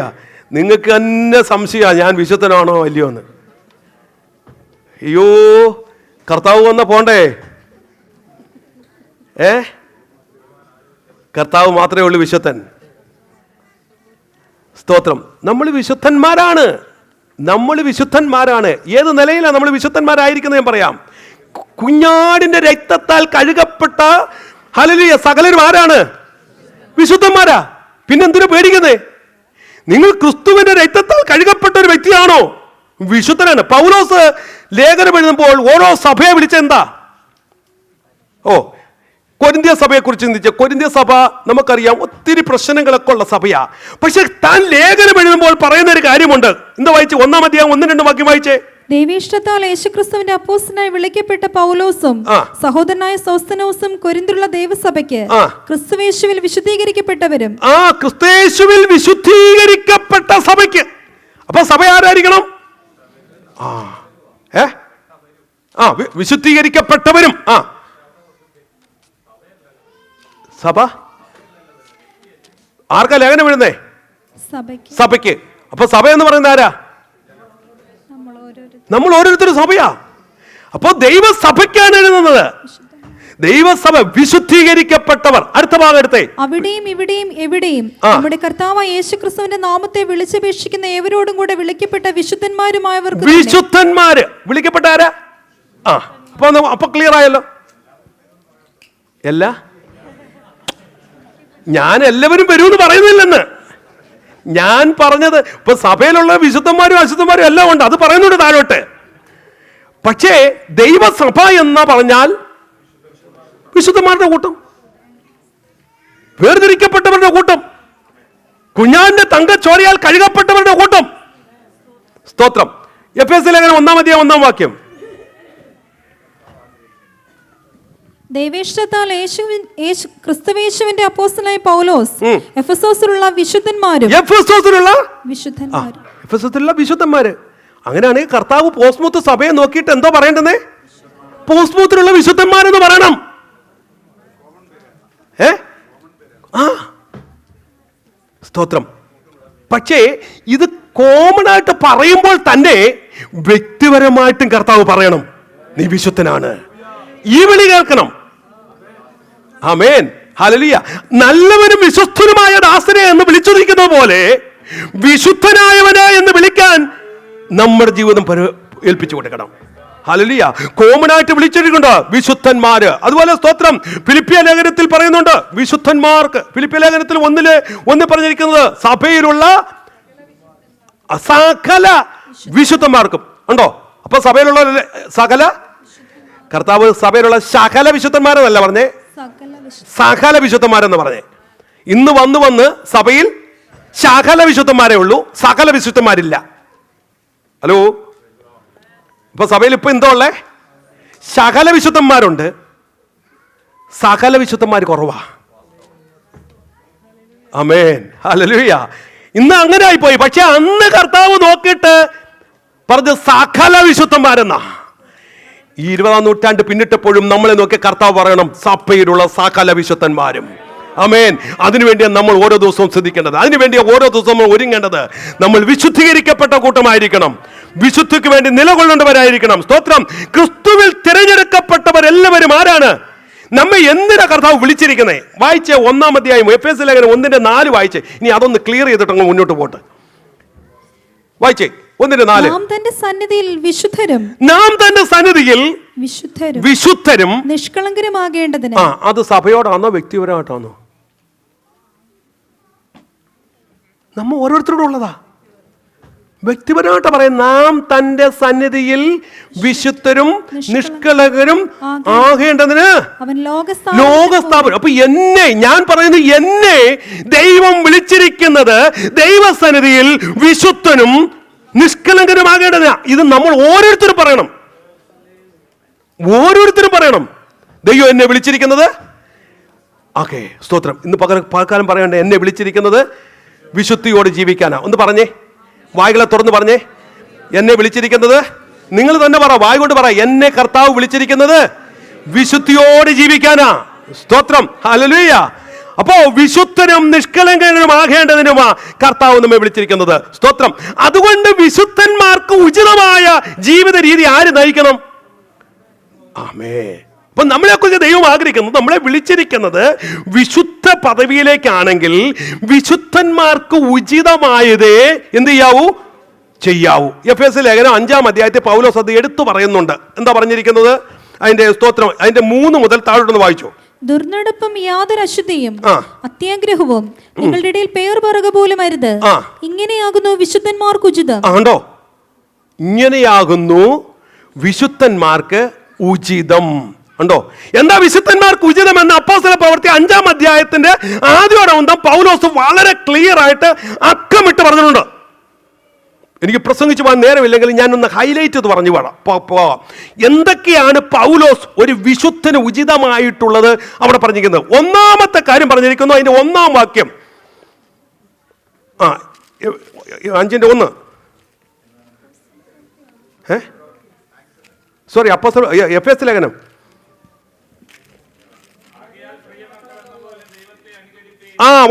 നിങ്ങൾക്ക് തന്നെ സംശയമാണ് ഞാൻ വിശുദ്ധനാണോ അല്ലയോ എന്ന്. അയ്യോ, കർത്താവ് വന്ന പോണ്ടേ? കർത്താവ് മാത്രമേ ഉള്ളൂ വിശുദ്ധൻ. സ്തോത്രം. നമ്മൾ വിശുദ്ധന്മാരാണ്. നമ്മൾ വിശുദ്ധന്മാരാണ്. ഏത് നിലയിലാണ് നമ്മൾ വിശുദ്ധന്മാരായിരിക്കുന്നത് ഞാൻ പറയാം. കുഞ്ഞാടിന്റെ രക്തത്താൽ കഴുകപ്പെട്ട ഹല്ലേലൂയ സകലരും ആരാണ്? വിശുദ്ധന്മാരാ. പിന്നെന്തിനു പേടിക്കുന്നേ? നിങ്ങൾ ക്രിസ്തുവിന്റെ രക്തത്താൽ കഴുകപ്പെട്ട ഒരു വ്യക്തിയാണോ? വിശുദ്ധനാണ്. പൗലോസ് ലേഖനം എഴുതുമ്പോൾ ഓരോ സഭയെ വിളിച്ചെന്താ? കൊരിന്ത്യ സഭയെ കുറിച്ച് ചിന്തിച്ച. കൊരിന്ത്യ സഭ നമുക്കറിയാം ഒത്തിരി പ്രശ്നങ്ങളൊക്കെ ഉള്ള സഭയാ. പക്ഷെ താൻ ലേഖനം എഴുതുമ്പോൾ പറയുന്ന ഒരു കാര്യമുണ്ട്. എന്താ വായിച്ച്? 1-ാം അധ്യായം 1-2 വാക്യം വായിച്ചേ. ദൈവേഷ്ടത്താൽ യേശുക്രിസ്തുവിന്റെ അപ്പോസ്തലനായി വിളിക്കപ്പെട്ട പൗലോസും സഹോദരനായ സോസ്തനോസും കൊരിന്തിലുള്ള ദൈവസഭയ്ക്ക് ക്രിസ്തുയേശുവിൽ വിശുദ്ധീകരിക്കപ്പെട്ടവരും. ക്രിസ്തുയേശുവിൽ വിശുദ്ധീകരിക്കപ്പെട്ട സഭയ്ക്ക്. അപ്പൊ സഭ ആരായിരിക്കണം? വിശുദ്ധീകരിക്കപ്പെട്ടവരും. സഭ ആർക്കാ ലേഖനം എഴുതുന്നേ? സഭയ്ക്ക്. അപ്പൊ സഭ എന്ന് പറയുന്നത് ആരാ? നമ്മൾ ഓരോരുത്തരും സഭയാ. അപ്പോ ദൈവസഭയ്ക്കാണ് എഴുതുന്നത്. ദൈവസഭ വിശുദ്ധീകരിക്കപ്പെട്ടവർ. അടുത്ത ഭാഗം എടുത്തേ. അവിടെയും ഇവിടെയും എവിടെയും നമ്മുടെ കർത്താവായ യേശുക്രിസ്തുവിന്റെ നാമത്തെ വിളിച്ചപേക്ഷിക്കുന്ന ഏവരോടും കൂടെ വിളിക്കപ്പെട്ട വിശുദ്ധന്മാരുമായവർക്ക്. വിശുദ്ധന്മാര് വിളിക്കപ്പെട്ട ആരാ? അപ്പൊ ക്ലിയർ ആയല്ലോ. ഞാൻ എല്ലാവരും വരുമെന്ന് പറയുന്നില്ലെന്ന് ഞാൻ പറഞ്ഞത്. ഇപ്പൊ സഭയിലുള്ള വിശുദ്ധന്മാരും അശുദ്ധന്മാരും എല്ലാം ഉണ്ട്, അത് പറയുന്നുണ്ട് താഴോട്ട്. പക്ഷേ ദൈവസഭ എന്ന് പറഞ്ഞാൽ വിശുദ്ധന്മാരുടെ കൂട്ടം, വേർതിരിക്കപ്പെട്ടവരുടെ കൂട്ടം, കുഞ്ഞാന്റെ തങ്കച്ചോരയാൽ കഴുകപ്പെട്ടവരുടെ കൂട്ടം. സ്തോത്രം. എഫേസ്യ ലേഖനം 1-ാം അധ്യായം 1-ാം വാക്യം. ദൈവേഷ്ടത്താൽ ക്രിസ്തുയേശുവിന്റെ അപ്പോസ്തലനായ പൗലോസ് എഫെസോസിലുള്ള വിശുദ്ധന്മാര്. അങ്ങനെയാണെങ്കിൽ കർത്താവ് പോസ്മൂത്ത് സഭയെ നോക്കിയിട്ട് എന്തോ പറയേണ്ടത്? പോസ്മൂത്തിലുള്ള വിശുദ്ധന്മാരെന്ന് പറയണം. സ്തോത്രം. പക്ഷേ ഇത് കോമൺ ആയിട്ട് പറയുമ്പോൾ തന്നെ വ്യക്തിപരമായിട്ടും കർത്താവ് പറയണം, നീ വിശുദ്ധനാണ്. ഈ വിളി കേൾക്കണം. ആമേൻ, ഹല്ലേലൂയ. നല്ലവനും വിശ്വസ്തനുമായ ദാസനെ എന്ന് വിളിച്ചിരിക്കുന്നത് പോലെ വിശുദ്ധനായവനെ എന്ന് വിളിക്കാൻ നമ്മുടെ ജീവിതം ഏൽപ്പിച്ചു കൊടുക്കണം. ഹല്ലേലൂയ. കോമൺ ആയിട്ട് വിളിച്ചിട്ടുണ്ട് വിശുദ്ധന്മാര്. അതുപോലെ സ്തോത്രം ഫിലിപ്പിയ ലേഖനത്തിൽ പറയുന്നുണ്ട് വിശുദ്ധന്മാർക്ക്. ഫിലിപ്പിയ ലേഖനത്തിൽ 1 പറഞ്ഞിരിക്കുന്നത് സഭയിലുള്ള സകല വിശുദ്ധന്മാർക്കും ഉണ്ടോ? അപ്പൊ സഭയിലുള്ള സകല, കർത്താവ് സഭയിലുള്ള സകല വിശുദ്ധന്മാരെന്നല്ല പറഞ്ഞേ, സകല വിശുദ്ധന്മാരെന്ന് പറഞ്ഞേ. ഇന്ന് വന്ന് സഭയിൽ സകല വിശുദ്ധന്മാരേ ഉള്ളൂ, സകല വിശുദ്ധന്മാരില്ല. ഹലോ, ഇപ്പൊ സഭയിൽ ഇപ്പൊ എന്തോ ഉള്ളേ? സകല വിശുദ്ധന്മാരുണ്ട്, സകല വിശുദ്ധന്മാർ കുറവാ. ആമേൻ, ഹല്ലേലൂയ. ഇന്ന് അങ്ങനെ ആയിപ്പോയി. പക്ഷെ അന്ന് കർത്താവ് നോക്കിയിട്ട് പറഞ്ഞ സകല വിശുദ്ധന്മാരെന്നാ. ഈ 20-ാം നൂറ്റാണ്ട് പിന്നിട്ടപ്പോഴും നമ്മളെ നോക്കി കർത്താവ് പറയണം സഭയിലുള്ള സകല വിശുദ്ധന്മാരും. ആമേൻ. അതിനുവേണ്ടിയാണ് നമ്മൾ ഓരോ ദിവസവും ശ്രദ്ധിക്കേണ്ടത്. അതിനുവേണ്ടി ഓരോ ദിവസവും നമ്മൾ ഒരുങ്ങേണ്ടത്. നമ്മൾ വിശുദ്ധീകരിക്കപ്പെട്ട കൂട്ടമായിരിക്കണം, വിശുദ്ധിക്ക് വേണ്ടി നിലകൊള്ളേണ്ടവരായിരിക്കണം. സ്തോത്രം. ക്രിസ്തുവിൽ തിരഞ്ഞെടുക്കപ്പെട്ടവരെല്ലാവരും ആരാണ്? നമ്മെ എന്തിനാ കർത്താവ് വിളിച്ചിരിക്കുന്നത്? വായിച്ചേ 1-ാം അധ്യായം എഫേസ്യ ലേഖനം 1-4 വായിച്ചേ. ഇനി അതൊന്ന് ക്ലിയർ ചെയ്തിട്ട് അങ്ങ് മുന്നോട്ട് പോട്ടെ. വായിച്ചേ 1-4. നാം തന്റെ സന്നിധിയിൽ വിശുദ്ധരും വിശുദ്ധരും നിഷ്കളങ്കരുമാകേണ്ടതിന്. അത് സഭയോടാണോ വ്യക്തിപരമായിട്ടാണോ? നമ്മ ഓരോരുത്തരോടും ഉള്ളതാ. വ്യക്തിപരമായിട്ട് പറയും, നാം തന്റെ സന്നിധിയിൽ വിശുദ്ധരും നിഷ്കളങ്കരും ആകേണ്ടതിന് ലോകസ്ഥാപനം. അപ്പൊ ഞാൻ പറയുന്നത്, എന്നെ ദൈവം വിളിച്ചിരിക്കുന്നത് ദൈവസന്നിധിയിൽ വിശുദ്ധനും നിഷ്കളങ്കരുമാകേണ്ടതിനാ. ഇത് നമ്മൾ ഓരോരുത്തരും പറയണം, ഓരോരുത്തരും പറയണം. ദൈവം എന്നെ വിളിച്ചിരിക്കുന്നത്, ഓക്കെ, സ്തോത്രം. ഇന്ന് പകൽക്കാലം പറയണ്ട, എന്നെ വിളിച്ചിരിക്കുന്നത് വിശുദ്ധിയോട് ജീവിക്കാനാ. ഒന്ന് പറഞ്ഞേ, വായ്കളെ തുറന്ന് പറഞ്ഞേ, എന്നെ വിളിച്ചിരിക്കുന്നത്. നിങ്ങൾ തന്നെ പറ, വായ കൊണ്ട് പറ, എന്നെ കർത്താവ് വിളിച്ചിരിക്കുന്നത് വിശുദ്ധിയോട് ജീവിക്കാനാ. സ്തോത്രം, ഹല്ലേലൂയ. അപ്പോ വിശുദ്ധനും നിഷ്കളങ്കനും ആകേണ്ടതിനുമാ കർത്താവ് നമ്മെ വിളിച്ചിരിക്കുന്നത്. സ്തോത്രം. അതുകൊണ്ട് വിശുദ്ധന്മാർക്ക് ഉചിതമായ ജീവിത രീതി ആര് നയിക്കണം? ആമേൻ. അപ്പൊ നമ്മളെക്കുറിച്ച് ദൈവം ആഗ്രഹിക്കുന്നത്, നമ്മളെ വിളിച്ചിരിക്കുന്നത് വിശുദ്ധ പദവിയിലേക്കാണെങ്കിൽ വിശുദ്ധന്മാർക്ക് ഉചിതമായതേ എന്ത് ചെയ്യാവൂ? ചെയ്യാവൂ. എഫേസ്യ ലേഖനം 5-ാം അധ്യായത്തിൽ പൗലോസ് അത് എടുത്തു പറയുന്നുണ്ട്. എന്താ പറഞ്ഞിരിക്കുന്നത്? അതിന്റെ സ്തോത്രം, അതിന്റെ 3 മുതൽ താഴോട്ടൊന്ന് വായിച്ചു. ദുർനടപ്പും യാതൊരു അശുദ്ധിയും അത്യാഗ്രഹവും നിങ്ങളുടെ ഇടയിൽ പേർ പറക പോലും അരുത്. ഇങ്ങനെയാകുന്നു വിശുദ്ധന്മാർക്ക് ഉചിതം. ആണ്ടോ, ഇങ്ങനെയാകുന്നു വിശുദ്ധന്മാർക്ക് ഉചിതം. ഉണ്ടോ? എന്താ വിശുദ്ധന്മാർക്ക് ഉചിതം എന്ന് അപ്പോസ്തല പ്രവൃത്തി 5-ാം അധ്യായത്തിന്റെ ആദ്യോടന്തം പൗലോസ് വളരെ ക്ലിയർ ആയിട്ട് അക്കമിട്ട് പറഞ്ഞിട്ടുണ്ട്. എനിക്ക് പ്രസംഗിച്ചു പോകാൻ നേരമില്ലെങ്കിൽ ഞാനൊന്ന് ഹൈലൈറ്റ് ചെയ്ത് പറഞ്ഞു പോവാം. എന്തൊക്കെയാണ് പൗലോസ് ഒരു വിശുദ്ധന് ഉചിതമായിട്ടുള്ളത് അവിടെ പറഞ്ഞിരിക്കുന്നത്? ഒന്നാമത്തെ കാര്യം പറഞ്ഞിരിക്കുന്നു, അതിന്റെ 1-ാം വാക്യം. 5:1. സോറി, എഫേസ്യ ലേഖനം.